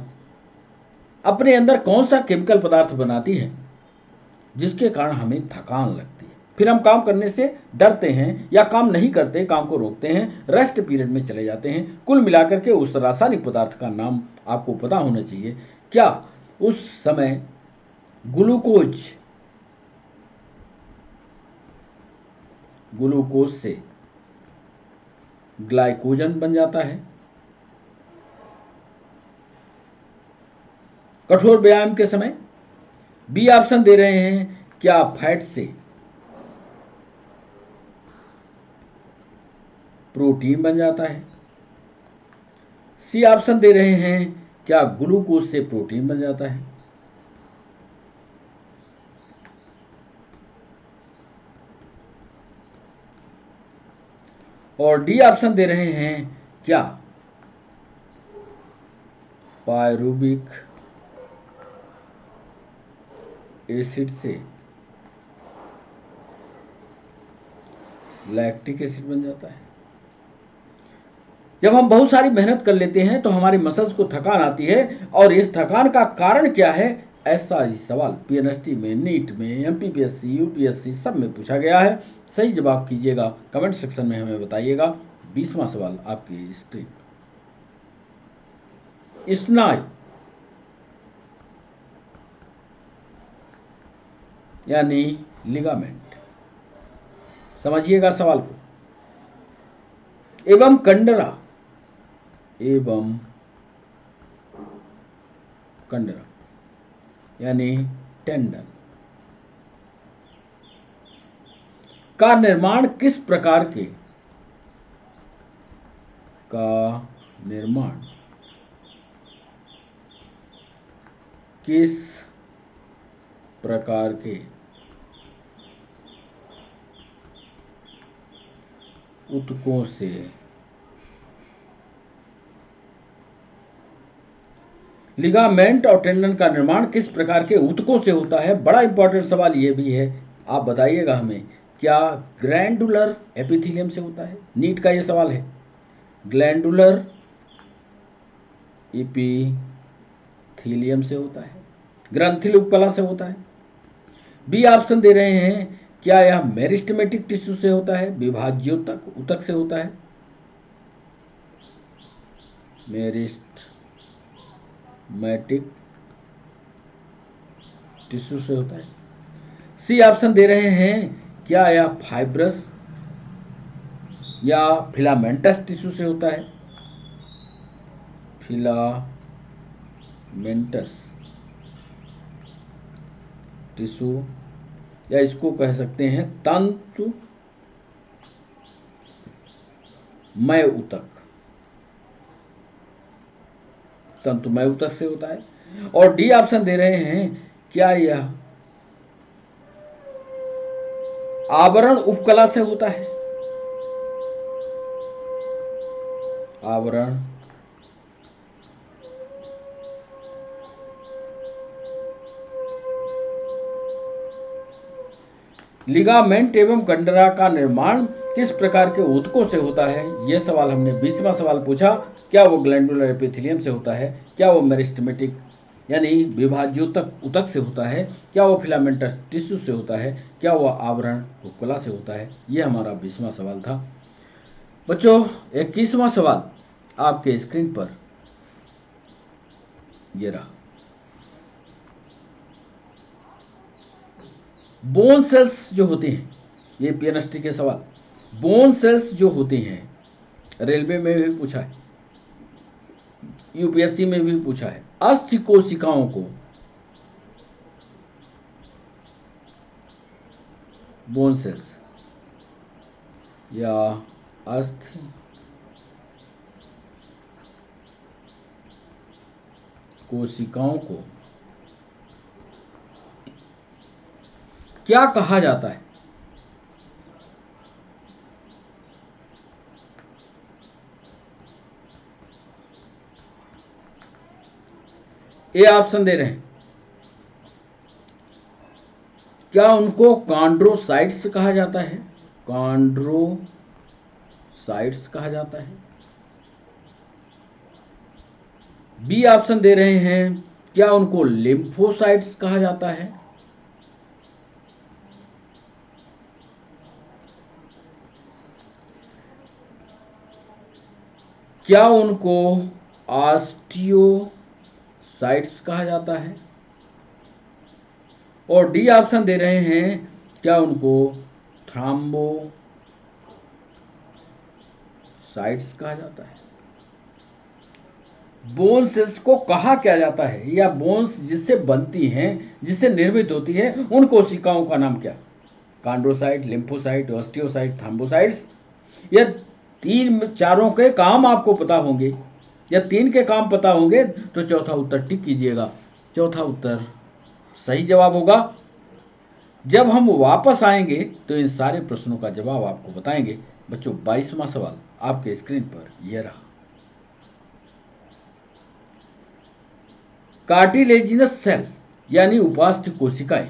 अपने अंदर कौन सा केमिकल पदार्थ बनाती हैं जिसके कारण हमें थकान लगती है, फिर हम काम करने से डरते हैं या काम नहीं करते, काम को रोकते हैं, रेस्ट पीरियड में चले जाते हैं। कुल मिलाकर के उस रासायनिक पदार्थ का नाम आपको पता होना चाहिए। क्या उस समय ग्लूकोज से ग्लाइकोजन बन जाता है, कठोर व्यायाम के समय। बी ऑप्शन दे रहे हैं, क्या फैट से प्रोटीन बन जाता है। सी ऑप्शन दे रहे हैं, क्या ग्लूकोज से प्रोटीन बन जाता है। और डी ऑप्शन दे रहे हैं, क्या पायरुविक एसिड से लैक्टिक एसिड बन जाता है। जब हम बहुत सारी मेहनत कर लेते हैं तो हमारी मसल्स को थकान आती है, और इस थकान का कारण क्या है, ऐसा ही सवाल पीएनएसटी में, नीट में, एमपीपीएससी, यूपीएससी सब में पूछा गया है। सही जवाब कीजिएगा, कमेंट सेक्शन में हमें बताइएगा। 20वां सवाल आपकी स्क्रीन। स्नायु यानी लिगामेंट, समझिएगा सवाल को, एवं कंडरा, एवं कंडरा यानी टेंडन का निर्माण किस प्रकार के, ऊतकों से। लिगामेंट और टेंडन का निर्माण किस प्रकार के ऊतकों से होता है। बड़ा इंपॉर्टेंट सवाल ये भी है, आप बताइएगा हमें, क्या ग्लैंडुलर एपिथेलियम से होता है। नीट का ये सवाल है, ग्लैंडुलर एपिथेलियम से होता है, ग्रंथिल उपकला से होता है। बी ऑप्शन दे रहे हैं, क्या यह मेरिस्टेमेटिक टिश्यू से होता है, विभाज्योतक ऊतक से होता है, मेरिस्टेमेटिक टिश्यू से होता है। सी ऑप्शन दे रहे हैं, क्या यह फाइब्रस या फिलामेंटस टिश्यू से होता है, फिलामेंटस टिश्यू, या इसको कह सकते हैं तंतुमय ऊतक से होता है। और डी ऑप्शन दे रहे हैं, क्या यह आवरण उपकला से होता है, आवरण लिगामेंट एवं कंडरा का निर्माण किस प्रकार के ऊतकों से होता है। यह सवाल हमने 20वां सवाल पूछा, क्या वो ग्लैंडुलर एपिथेलियम से होता है, क्या वो मेरिस्टेमेटिक यानी विभाज्योतक ऊतक से होता है, क्या वो फिलामेंटस टिश्यू से होता है, क्या वो आवरण उपकला से होता है। यह हमारा 20वां सवाल था। बच्चों 21वां सवाल आपके स्क्रीन पर ये रहा। बोन सेल्स जो होते हैं, ये पीएनएसटी के सवाल, बोन सेल्स जो होते हैं, रेलवे में भी पूछा है, यूपीएससी में भी पूछा है। अस्थि कोशिकाओं को, बोन सेल्स या अस्थि कोशिकाओं को क्या कहा जाता है। ए ऑप्शन दे रहे हैं, क्या उनको कॉन्ड्रोसाइट्स कहा जाता है, कॉन्ड्रोसाइट्स कहा जाता है। बी ऑप्शन दे रहे हैं, क्या उनको लिम्फोसाइट्स कहा जाता है। क्या उनको ऑस्टियोसाइट्स कहा जाता है। और डी ऑप्शन दे रहे हैं, क्या उनको थ्रोम्बोसाइट्स कहा जाता है। बोन सेल्स को कहा क्या जाता है, या बोन्स जिससे बनती हैं, जिससे निर्मित होती है, उन कोशिकाओं का नाम क्या? Chondrocyte, lymphocyte, osteocyte, thrombocytes. ये तीन चारों के काम आपको पता होंगे, या तीन के काम पता होंगे तो चौथा उत्तर टिक कीजिएगा। चौथा उत्तर सही जवाब होगा। जब हम वापस आएंगे तो इन सारे प्रश्नों का जवाब आपको बताएंगे। बच्चों, 22वां सवाल आपके स्क्रीन पर यह रहा। कार्टिलेजिनस सेल यानी उपास्थि कोशिकाएं,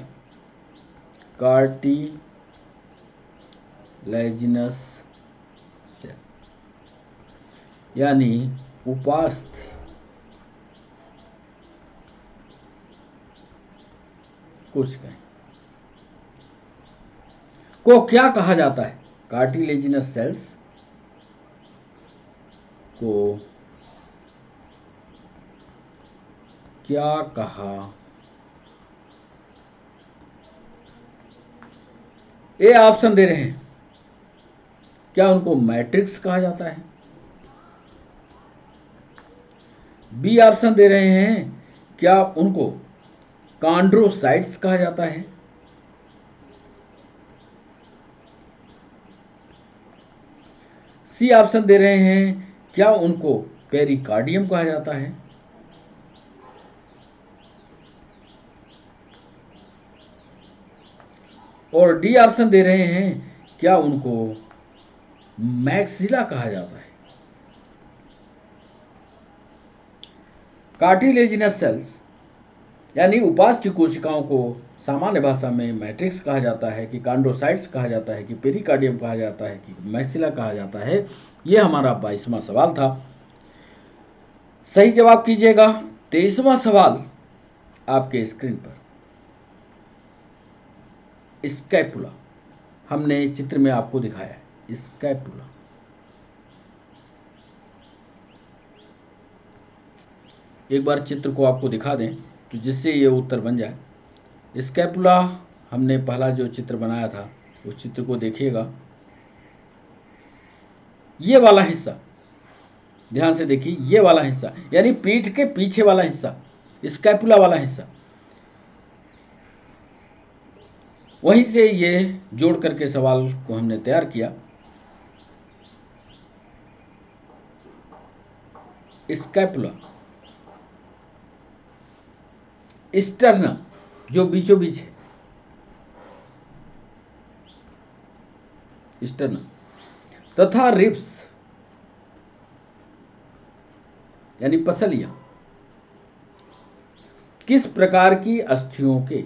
कार्टिलेजिनस सेल यानी उपास्थि कोशिकाएं को क्या कहा जाता है? कार्टिलेजिनस सेल्स को क्या कहा? ए ऑप्शन दे रहे हैं, क्या उनको मैट्रिक्स कहा जाता है? बी ऑप्शन दे रहे हैं, क्या उनको कॉन्ड्रोसाइट्स कहा जाता है? सी ऑप्शन दे रहे हैं, क्या उनको पेरिकार्डियम कहा जाता है? और डी ऑप्शन दे रहे हैं, क्या उनको मैक्सिला कहा जाता है? कार्टिलेजिनस सेल्स यानी उपास्थि कोशिकाओं को सामान्य भाषा में मैट्रिक्स कहा जाता है, कि कॉन्ड्रोसाइट्स कहा जाता है, कि पेरिकार्डियम कहा जाता है, कि मैक्सिला कहा जाता है। यह हमारा 22वां सवाल था। सही जवाब कीजिएगा। 23वां सवाल आपके स्क्रीन पर। स्कैपुला, हमने चित्र में आपको दिखाया है स्कैपुला। एक बार चित्र को आपको दिखा दें तो जिससे ये उत्तर बन जाए। स्कैपुला, हमने पहला जो चित्र बनाया था उस चित्र को देखिएगा। ये वाला हिस्सा ध्यान से देखिए, ये वाला हिस्सा यानी पीठ के पीछे वाला हिस्सा, स्कैपुला वाला हिस्सा, वहीं से ये जोड़ करके सवाल को हमने तैयार किया। स्कैपुला, स्टर्नम जो बीचों बीच है, स्टर्नम तथा रिब्स यानी पसलियां किस प्रकार की अस्थियों के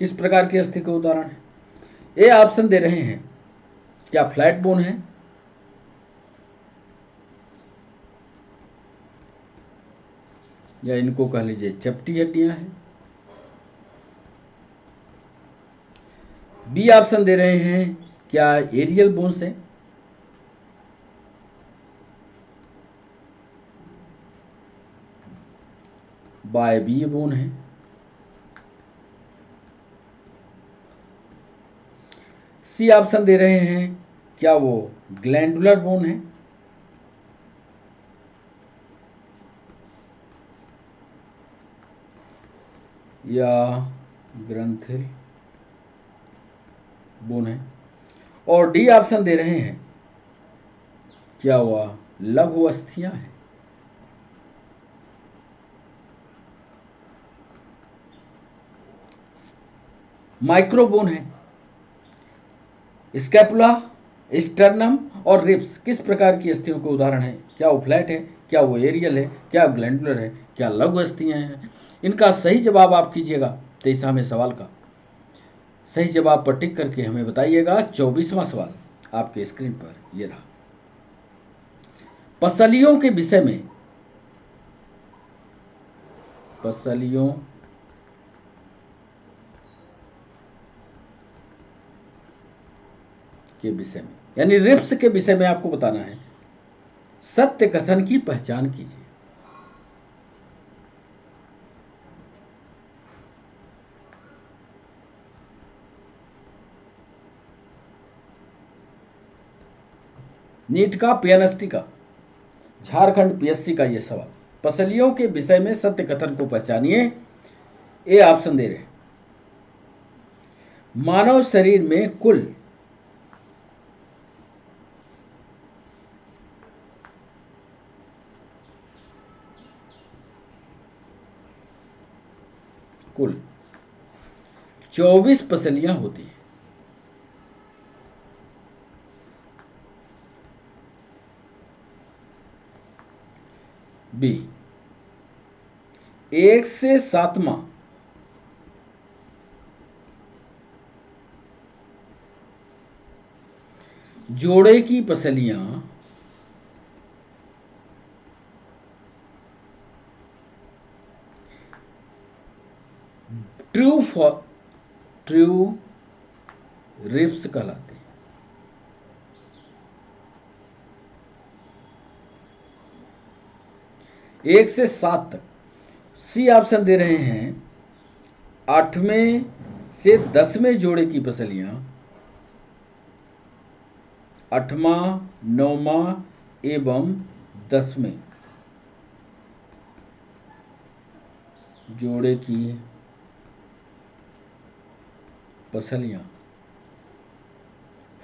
किस प्रकार की अस्थि के उदाहरण है? ए ऑप्शन दे रहे हैं, क्या फ्लैट बोन है? या इनको कह लीजिए चपटी हड्डियां हैं? बी ऑप्शन दे रहे हैं, क्या एरियल बोन्स है? बायबीय बोन है? सी ऑप्शन दे रहे हैं, क्या वो ग्लैंडुलर बोन है? या ग्रंथिल बोन है? और डी ऑप्शन दे रहे हैं, क्या वह लघु अस्थियां हैं? माइक्रोबोन है। स्कैपुला, स्टर्नम और रिब्स किस प्रकार की अस्थियों के उदाहरण हैं? क्या वो फ्लैट है, क्या वो एरियल है, क्या ग्लैंडुलर है, क्या लघु अस्थियां हैं? इनका सही जवाब आप कीजिएगा 23वें सवाल का। सही जवाब पर टिक करके हमें बताइएगा। 24वां सवाल आपके स्क्रीन पर ये रहा। पसलियों के विषय में, पसलियों के विषय में यानी रिब्स के विषय में आपको बताना है। सत्य कथन की पहचान कीजिए। नीट का, पीएनएसटी का, झारखंड पीएससी का ये सवाल, पसलियों के विषय में सत्य कथन को पहचानिए। ए ऑप्शन दे रहे हैं। मानव शरीर में कुल कुल 24 पसलियां होती हैं। बी, 1 से 7वां जोड़े की पसलियां ट्रू रिप्स कहलाते हैं। एक से 7 तक। सी ऑप्शन दे रहे हैं 8वें से 10वें जोड़े की पसलियां 8वां, 9वां एवं 10वें जोड़े की पसलियां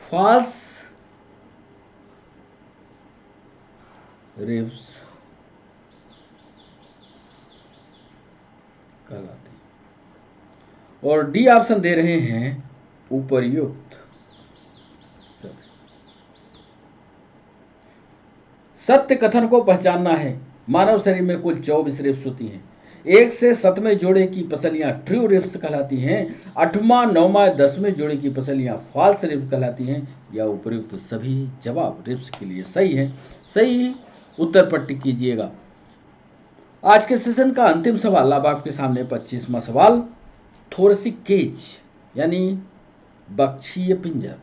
फॉल्स रिब्स कहलाते हैं। और डी ऑप्शन दे रहे हैं उपर्युक्त सभी। सत्य कथन को पहचानना है। मानव शरीर में कुल 24 रिब्स होती हैं। 1 से 7वें जोड़े की पसलियां ट्रू रिब्स कहलाती हैं। 8वां, 9वां, 10वें जोड़े की पसलियां फॉल्स रिब्स कहलाती हैं। या उपर्युक्त सभी जवाब रिब्स के लिए सही है। सही उत्तर पर टिक कीजिएगा। आज के सेशन का अंतिम सवाल अब आपके सामने 25वां सवाल। थोरसिक केज यानी बक्षीय पिंजर।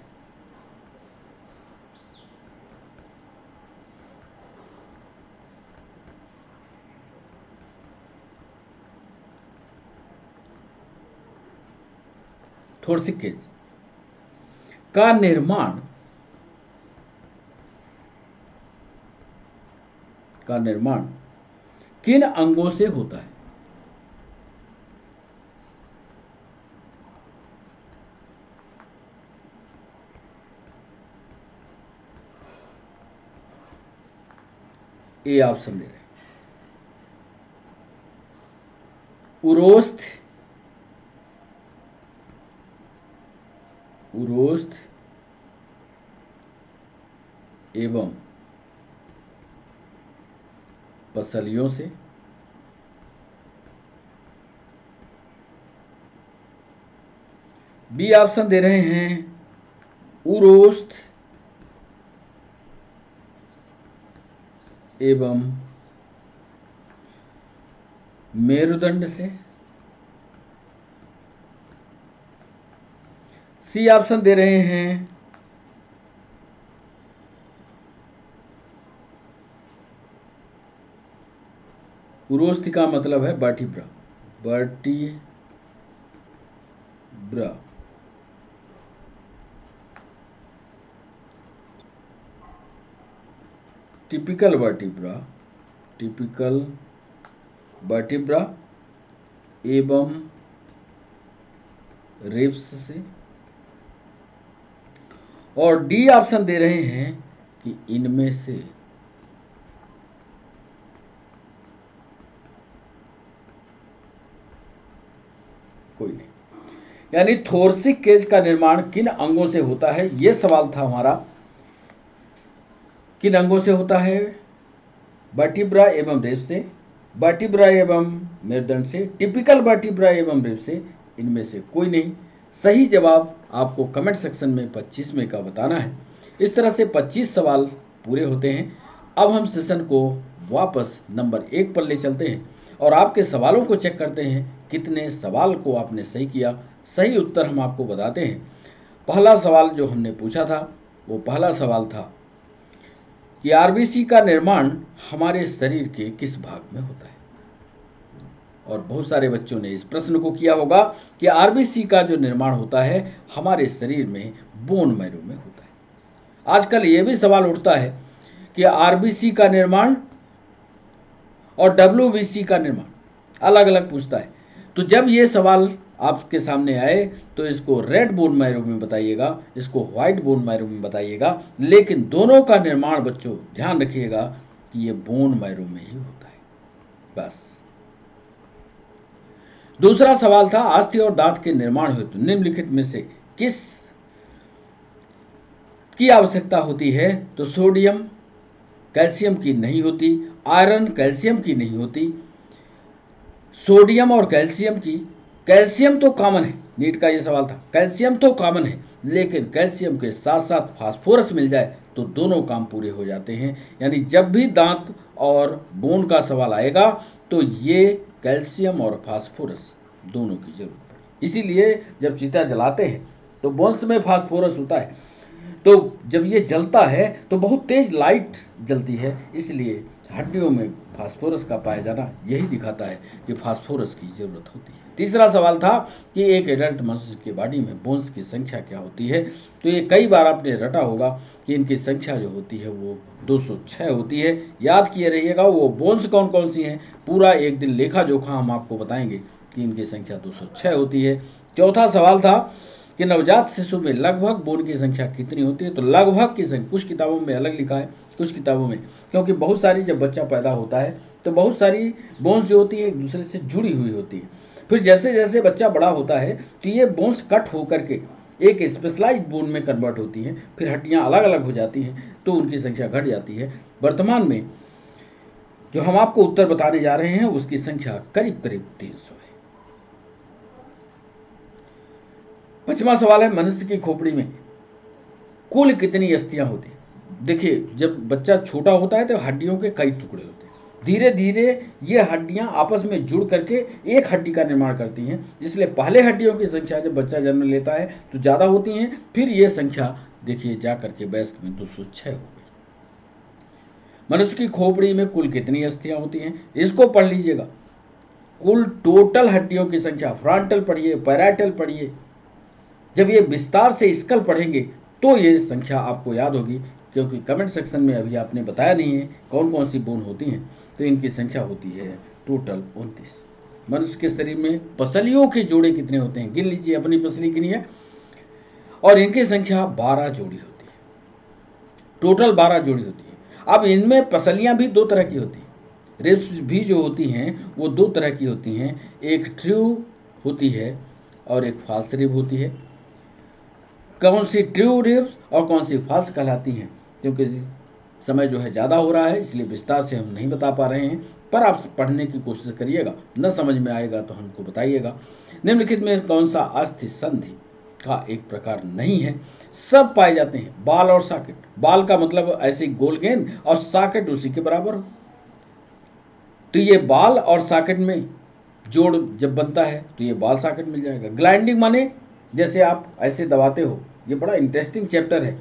थोरसिक केज का निर्माण किन अंगों से होता है? ए ऑप्शन दे रहे हैं उरोस्थ एवं पसलियों से। बी ऑप्शन दे रहे हैं उरोस्थ एवं मेरुदंड से। सी ऑप्शन दे रहे हैं उरोस्थ का मतलब है वर्टिब्रा। टिपिकल वर्टिब्रा एवं रिब्स से। और डी ऑप्शन दे रहे हैं कि इनमें से कोई नहीं। यानी थोरसिक केज का निर्माण किन अंगों से होता है, यह सवाल था हमारा। किन अंगों से होता है? वर्टिब्रा एवं रिब्स से, वर्टिब्रा एवं मेरुदंड से, टिपिकल वर्टिब्रा एवं रिब्स से, इनमें से कोई नहीं। सही जवाब आपको कमेंट सेक्शन में 25वें का बताना है। इस तरह से 25 सवाल पूरे होते हैं। अब हम सेशन को वापस नंबर 1 पर ले चलते हैं और आपके सवालों को चेक करते हैं कितने सवाल को आपने सही किया। सही उत्तर हम आपको बताते हैं। पहला सवाल जो हमने पूछा था वो पहला सवाल था कि आरबीसी का निर्माण हमारे शरीर के किस भाग में होता है। और बहुत सारे बच्चों ने इस प्रश्न को किया होगा कि आरबीसी का जो निर्माण होता है हमारे शरीर में बोन मैरो में होता है। आजकल ये भी सवाल उठता है कि आरबीसी का निर्माण और डब्ल्यूबीसी का निर्माण अलग अलग पूछता है। तो जब ये सवाल आपके सामने आए तो इसको रेड बोन मैरो में बताइएगा, इसको व्हाइट बोन मैरो में बताइएगा, लेकिन दोनों का निर्माण बच्चों ध्यान रखिएगा कि ये बोन मैरो में ही होता है। बस। दूसरा सवाल था अस्थि और दांत के निर्माण हेतु निम्नलिखित में से किस की आवश्यकता होती है। तो सोडियम कैल्शियम की नहीं होती, आयरन कैल्शियम की नहीं होती, सोडियम और कैल्शियम की। कैल्शियम तो कॉमन है, नीट का ये सवाल था, कैल्शियम तो कॉमन है, लेकिन कैल्शियम के साथ साथ फास्फोरस मिल जाए तो दोनों काम पूरे हो जाते हैं। यानी जब भी दांत और बोन का सवाल आएगा तो ये कैल्शियम और फास्फोरस दोनों की जरूरत पड़ेगी। इसीलिए जब चिता जलाते हैं तो बोन्स में फास्फोरस होता है, तो जब ये जलता है तो बहुत तेज लाइट जलती है, इसलिए हड्डियों में फास्फोरस का पाया जाना यही दिखाता है कि फास्फोरस की जरूरत होती है। तीसरा सवाल था कि एक एडल्ट मनुष्य के बॉडी में बोन्स की संख्या क्या होती है। तो ये कई बार आपने रटा होगा कि इनकी संख्या जो होती है वो 206 होती है। याद किए रहिएगा वो बोन्स कौन कौन सी हैं, पूरा एक दिन लेखा जोखा हम आपको बताएंगे कि इनकी संख्या 206 होती है। चौथा सवाल था कि नवजात शिशु में लगभग बोन की संख्या कितनी होती है। तो लगभग की संख्या कुछ किताबों में अलग लिखा है, कुछ किताबों में, क्योंकि बहुत सारी जब बच्चा पैदा होता है तो बहुत सारी बोन्स जो होती है एक दूसरे से जुड़ी हुई होती है। फिर जैसे जैसे बच्चा बड़ा होता है तो ये बोन्स कट होकर के एक स्पेशलाइज्ड बोन में कन्वर्ट होती हैं, फिर हड्डियाँ अलग अलग हो जाती हैं तो उनकी संख्या घट जाती है। वर्तमान में जो हम आपको उत्तर बताने जा रहे हैं उसकी संख्या करीब करीब 300 है। पांचवा सवाल है मनुष्य की खोपड़ी में कुल कितनी अस्थियां होती है। देखिए जब बच्चा छोटा होता है तो हड्डियों के कई टुकड़े होते हैं, धीरे धीरे ये हड्डियां आपस में जुड़ करके एक हड्डी का निर्माण करती हैं। इसलिए पहले हड्डियों की संख्या जब बच्चा जन्म लेता है तो ज़्यादा होती हैं, फिर ये संख्या देखिए जा करके वयस्क में 206 हो गई। मनुष्य की खोपड़ी में कुल कितनी अस्थियां होती हैं, इसको पढ़ लीजिएगा। कुल टोटल हड्डियों की संख्या, फ्रंटल पढ़िए, पैराइटल पढ़िए, जब ये विस्तार से स्कल पढ़ेंगे तो ये संख्या आपको याद होगी, क्योंकि कमेंट सेक्शन में अभी आपने बताया नहीं है कौन कौन सी बोन होती हैं। तो इनकी संख्या होती है टोटल 29। मनुष्य के शरीर में पसलियों के जोड़े कितने होते हैं, गिन लीजिए, अपनी पसली गिनिए, और इनकी संख्या 12 जोड़ी होती है, टोटल 12 जोड़ी होती है। अब इनमें पसलियां भी दो तरह की होती हैं, रिब्स भी जो होती हैं वो दो तरह की होती हैं, एक ट्रू होती है और एक फॉल्स रिब होती है। कौन सी ट्रू रिब्स और कौन सी फॉल्स कहलाती हैं, क्योंकि समय जो है ज़्यादा हो रहा है इसलिए विस्तार से हम नहीं बता पा रहे हैं, पर आप पढ़ने की कोशिश करिएगा, न समझ में आएगा तो हमको बताइएगा। निम्नलिखित में कौन सा अस्थि संधि का एक प्रकार नहीं है। सब पाए जाते हैं, बाल और सॉकेट। बाल का मतलब ऐसे गोल गेंद और सॉकेट उसी के बराबर हो, तो ये बाल और सॉकेट में जोड़ जब बनता है तो ये बाल सॉकेट मिल जाएगा। ग्लाइंडिंग माने जैसे आप ऐसे दबाते हो, ये बड़ा इंटरेस्टिंग चैप्टर है,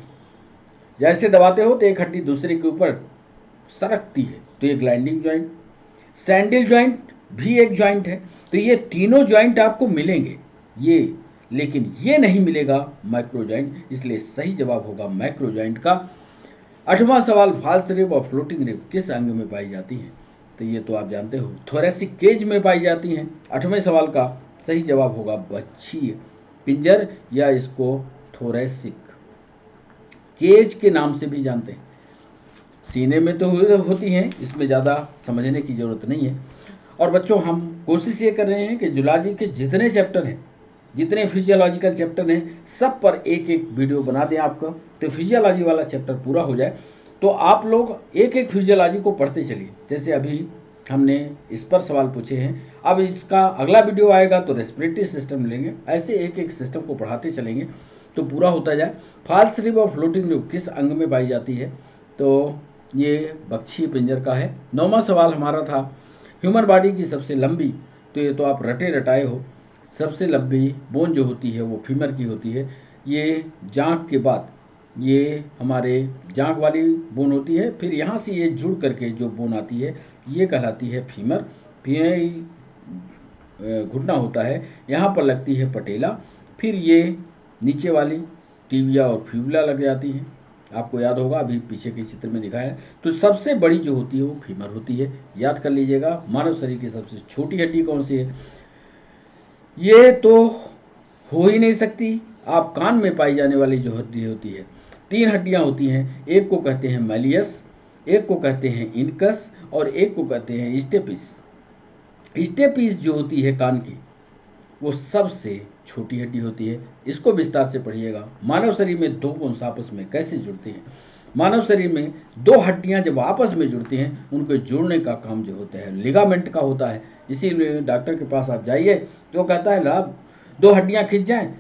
जैसे दबाते हो तो एक हड्डी दूसरे के ऊपर सरकती है तो ये ग्लाइंडिंग ज्वाइंट। सैंडल ज्वाइंट भी एक ज्वाइंट है। तो ये तीनों ज्वाइंट आपको मिलेंगे ये, लेकिन ये नहीं मिलेगा माइक्रो ज्वाइंट, इसलिए सही जवाब होगा माइक्रो ज्वाइंट का। 8वां सवाल फॉल्स रिब और फ्लोटिंग रिब किस अंग में पाई जाती है। तो ये तो आप जानते हो थोरेसिक केज में पाई जाती हैं। 8वें सवाल का सही जवाब होगा बच्छीय पिंजर, या इसको थोरेसिक केज के नाम से भी जानते हैं। सीने में तो होती हैं, इसमें ज़्यादा समझने की ज़रूरत नहीं है। और बच्चों हम कोशिश ये कर रहे हैं कि जूलॉजी के जितने चैप्टर हैं, जितने फिजियोलॉजिकल चैप्टर हैं, सब पर एक एक वीडियो बना दें आपको, तो फिजियोलॉजी वाला चैप्टर पूरा हो जाए। तो आप लोग एक एक फिजियोलॉजी को पढ़ते चलिए। जैसे अभी हमने इस पर सवाल पूछे हैं, अब इसका अगला वीडियो आएगा तो रेस्पिरेटरी सिस्टम लेंगे, ऐसे एक एक सिस्टम को पढ़ाते चलेंगे तो पूरा होता जाए। फॉल्स रिब और फ्लोटिंग रिब किस अंग में पाई जाती है, तो ये बक्षीय पिंजर का है। 9वां सवाल हमारा था ह्यूमन बॉडी की सबसे लंबी, तो ये तो आप रटे रटाए हो, सबसे लंबी बोन जो होती है वो फीमर की होती है। ये जांघ के बाद ये हमारे जांघ वाली बोन होती है। फिर यहाँ से ये जुड़ करके जो बोन आती है ये कहलाती है फीमर। घुटना होता है, यहाँ पर लगती है पटेला। फिर ये नीचे वाली टिबिया और फ्यूबुला लग जाती हैं। आपको याद होगा अभी पीछे के चित्र में दिखाया है। तो सबसे बड़ी जो होती है वो फीमर होती है। याद कर लीजिएगा, मानव शरीर की सबसे छोटी हड्डी कौन सी है? ये तो हो ही नहीं सकती। आप कान में पाई जाने वाली जो हड्डी होती है, 3 हड्डियां होती हैं। एक को कहते हैं मैलियस, एक को कहते हैं इनकस और एक को कहते हैं स्टेपिस। स्टेपिस जो होती है कान की, वो सबसे छोटी हड्डी होती है। इसको विस्तार से पढ़िएगा। मानव शरीर में 2 बोन्स आपस में कैसे जुड़ते हैं? मानव शरीर में 2 हड्डियां जब आपस में जुड़ती हैं, उनको जोड़ने का काम जो होता है लिगामेंट का होता है। इसीलिए डॉक्टर के पास आप जाइए तो कहता है लाभ 2 हड्डियां खिंच जाएं,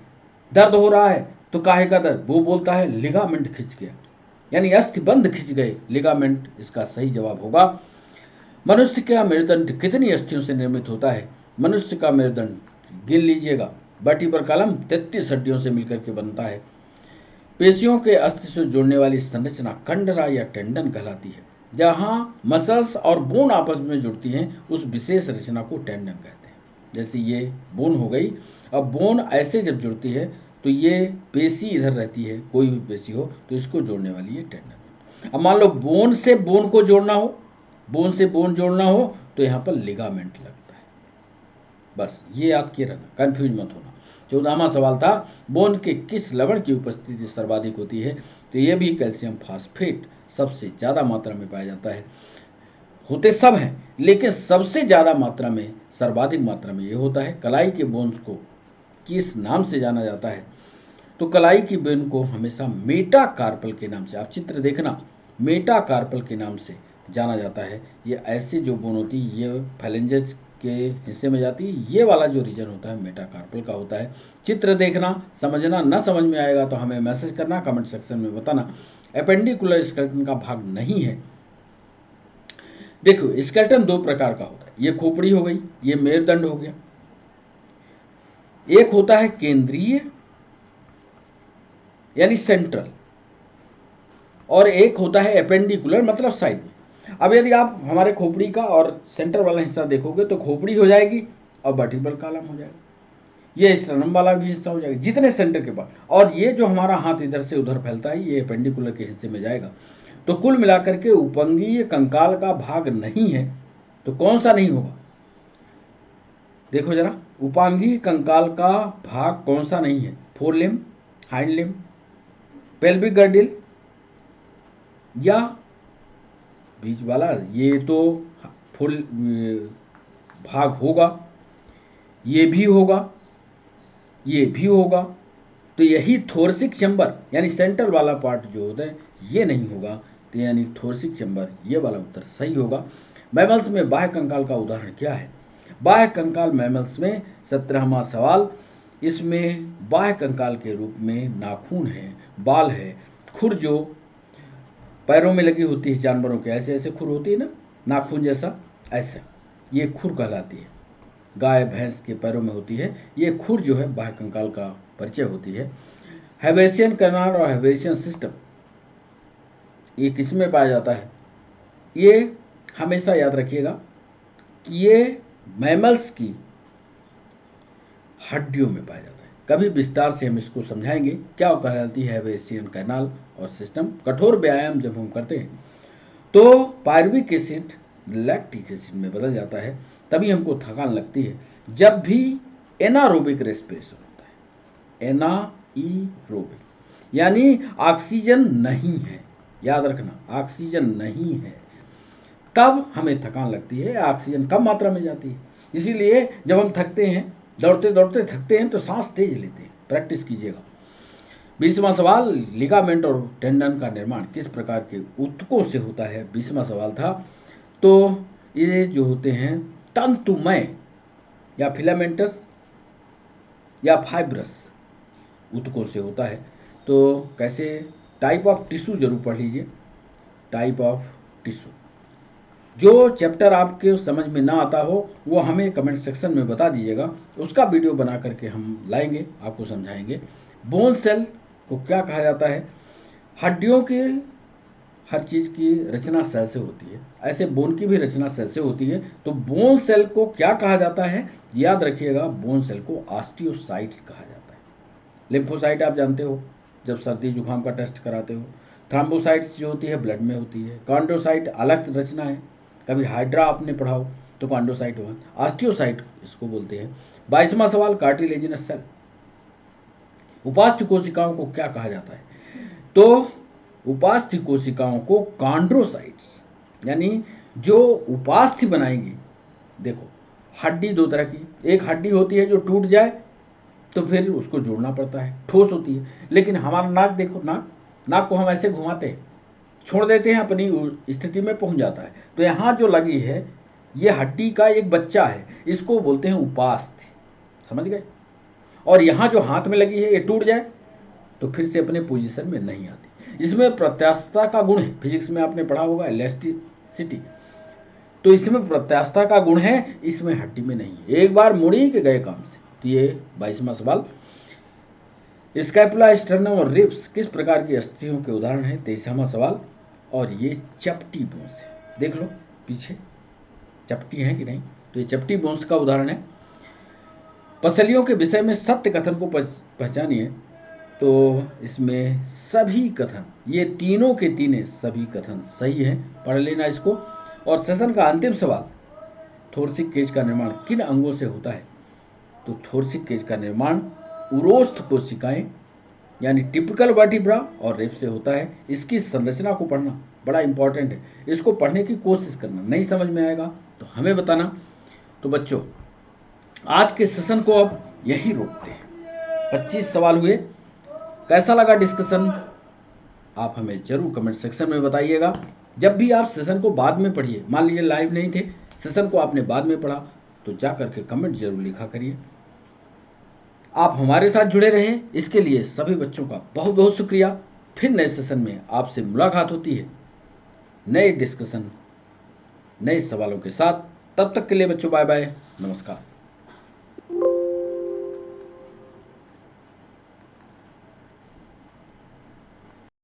दर्द हो रहा है तो काहे का दर्द? वो बोलता है लिगामेंट खिंच गया, यानी अस्थिबंध खिंच गए, लिगामेंट इसका सही जवाब होगा। मनुष्य का मेरुदंड कितनी अस्थियों से निर्मित होता है? मनुष्य का मेरुदंड गिन लीजिएगा, वर्टिब्रल कॉलम 33 हड्डियों से मिलकर के बनता है। पेशियों के अस्थि से जोड़ने वाली संरचना कंडरा या टेंडन कहलाती है। जहां मसल्स और बोन आपस में जुड़ती हैं, उस विशेष रचना को टेंडन कहते हैं। जैसे ये बोन हो गई। अब बोन ऐसे जब जुड़ती है तो ये पेशी इधर रहती है, कोई भी पेशी हो तो इसको जोड़ने वाली है टेंडन। अब मान लो बोन से बोन को जोड़ना हो, बोन से बोन जोड़ना हो तो यहाँ पर लिगामेंट लगता है। बस ये याद किए रहना, कंफ्यूज मत होना। 14वां सवाल था, बोन के किस लवण की उपस्थिति सर्वाधिक होती है? तो ये भी कैल्शियम फास्फेट सबसे ज़्यादा मात्रा में पाया जाता है। होते सब हैं लेकिन सबसे ज़्यादा मात्रा में, सर्वाधिक मात्रा में ये होता है। कलाई के बोन्स को किस नाम से जाना जाता है? तो कलाई की बोन को हमेशा मेटाकार्पल के नाम से, आप चित्र देखना, मेटाकार्पल के नाम से जाना जाता है। ये ऐसे जो बोन होती है ये फैलेंजेस के हिस्से में जाती है। ये वाला जो रीजन होता है मेटाकार्पल का होता है। चित्र देखना, समझना, ना समझ में आएगा तो हमें मैसेज करना, कमेंट सेक्शन में बताना। एपेंडिकुलर स्केलेटन का भाग नहीं है। देखो स्केलेटन 2 प्रकार का होता है। ये खोपड़ी हो गई, ये मेरुदंड हो गया। एक होता है केंद्रीय यानी सेंट्रल, और एक होता है एपेंडिकुलर मतलब साइड में। अब यदि आप हमारे खोपड़ी का और सेंटर वाला हिस्सा देखोगे तो खोपड़ी हो जाएगी और वर्टिब्रल कॉलम हो जाएगा। ये स्टर्नम वाला भी हिस्सा हो जाएगा जितने सेंटर के पास, और ये जो हमारा हाथ इधर से उधर फैलता है ये एपेंडिकुलर के हिस्से में जाएगा। तो कुल मिलाकर के उपंगीय कंकाल का भाग नहीं है तो कौन सा नहीं होगा? देखो जरा, उपांगीय कंकाल का भाग कौन सा नहीं है? Four limb, hind limb, pelvic girdle या बीच वाला? ये तो फुल भाग होगा, ये भी होगा, ये भी होगा। तो यही थोरसिक चैम्बर यानी सेंटर वाला पार्ट जो होता है ये नहीं होगा। तो यानी थोरसिक चैम्बर, ये वाला उत्तर सही होगा। मैमल्स में बाह्य कंकाल का उदाहरण क्या है? बाह्य कंकाल मैमल्स में 17वां सवाल, इसमें बाह्य कंकाल के रूप में नाखून है, बाल है, खुर जो पैरों में लगी होती है जानवरों के, ऐसे ऐसे खुर होती है ना, नाखून जैसा, ऐसे ये खुर कहलाती है। गाय भैंस के पैरों में होती है ये खुर जो है, बाह्य कंकाल का परिचय होती है। हैबेसियन कैनाल और हैबेसियन सिस्टम ये किस में पाया जाता है? ये हमेशा याद रखिएगा कि ये मैमल्स की हड्डियों में पाया जाता है। कभी विस्तार से हम इसको समझाएंगे क्या कहलाती है हैबेसियन कैनाल और सिस्टम। कठोर व्यायाम जब हम करते हैं तो पायरुविक एसिड लैक्टिक एसिड में बदल जाता है, तभी हमको थकान लगती है। जब भी एनारोबिक रेस्पिरेशन होता है, एनाइरोबिक यानी ऑक्सीजन नहीं है, याद रखना ऑक्सीजन नहीं है, तब हमें थकान लगती है, ऑक्सीजन कम मात्रा में जाती है। इसीलिए जब हम थकते हैं, दौड़ते दौड़ते थकते हैं तो सांस तेज लेते हैं। प्रैक्टिस कीजिएगा। 20वां सवाल, लिगामेंट और टेंडन का निर्माण किस प्रकार के ऊतकों से होता है? 20वां सवाल था। तो ये जो होते हैं तंतुमय या फिलामेंटस या फाइब्रस ऊतकों से होता है। तो कैसे? टाइप ऑफ टिश्यू जरूर पढ़ लीजिए, टाइप ऑफ टिश्यू। जो चैप्टर आपके समझ में ना आता हो वो हमें कमेंट सेक्शन में बता दीजिएगा, उसका वीडियो बना करके हम लाएंगे, आपको समझाएंगे। बोन सेल को क्या कहा जाता है? हड्डियों की हर चीज़ की रचना सेल से होती है, ऐसे बोन की भी रचना सेल से होती है। तो बोन सेल को क्या कहा जाता है, याद रखिएगा, बोन सेल को ऑस्टियोसाइट्स कहा जाता है। लिम्फोसाइट आप जानते हो, जब सर्दी जुकाम का टेस्ट कराते हो। थ्रोम्बोसाइट्स जो होती है ब्लड में होती है। कॉन्ड्रोसाइट अलग रचना है, कभी हाइड्रा आपने पढ़ा हो तो कॉन्ड्रोसाइट हुआ। ऑस्टियोसाइट इसको बोलते हैं। 22वां सवाल, कार्टिलेजिनस सेल। उपास्थि कोशिकाओं को क्या कहा जाता है, तो उपास्थि कोशिकाओं को कॉन्ड्रोसाइट्स, यानी जो उपास्थि बनाएंगी। देखो, हड्डी दो तरह की, एक हड्डी होती है जो टूट जाए तो फिर उसको जोड़ना पड़ता है, ठोस होती है। लेकिन हमारा नाक देखो, नाक को हम ऐसे घुमाते हैं, छोड़ देते हैं, अपनी स्थिति में पहुंच जाता है। तो यहाँ जो लगी है ये हड्डी का एक बच्चा है, इसको बोलते हैं उपास्थि, समझ गए। और यहाँ जो हाथ में लगी है ये टूट जाए तो फिर से अपने पोजीशन में नहीं आती। इसमें प्रत्यास्थता का गुण है, फिजिक्स में आपने पढ़ा होगा इलास्टिसिटी, तो इसमें प्रत्यास्थता का गुण है, इसमें हड्डी में नहीं है। एक बार मुड़ी के गए काम से। तो ये 22वां सवाल, स्कैपुला, स्टर्नम और रिब्स किस प्रकार की अस्थियों के उदाहरण हैं। 23वां सवाल, और ये चपटी बोन्स है, देख लो पीछे चपटी है कि नहीं, तो ये चपटी बोन्स का उदाहरण है। पसलियों के विषय में सत्य कथन को पहचानिए। तो इसमें सभी कथन, ये तीनों के तीनों सभी कथन सही हैं, पढ़ लेना इसको। और सेशन का अंतिम सवाल, थोरसिक केज का निर्माण किन अंगों से होता है। तो थोरसिक केज का निर्माण उरोस्थ कोशिकाएं यानी टिपिकल वर्टिब्रा और रिब से होता है। इसकी संरचना को पढ़ना बड़ा इंपॉर्टेंट है, इसको पढ़ने की कोशिश करना, नहीं समझ में आएगा तो हमें बताना। तो बच्चों, आज के सेशन को अब यही रोकते हैं। 25 सवाल हुए, कैसा लगा डिस्कशन, आप हमें जरूर कमेंट सेक्शन में बताइएगा। जब भी आप सेशन को बाद में पढ़िए, मान लीजिए लाइव नहीं थे, सेशन को आपने बाद में पढ़ा, तो जा करके कमेंट जरूर लिखा करिए। आप हमारे साथ जुड़े रहें, इसके लिए सभी बच्चों का बहुत बहुत शुक्रिया। फिर नए सेशन में आपसे मुलाकात होती है, नए डिस्कशन, नए सवालों के साथ। तब तक के लिए बच्चों बाय बाय, नमस्कार।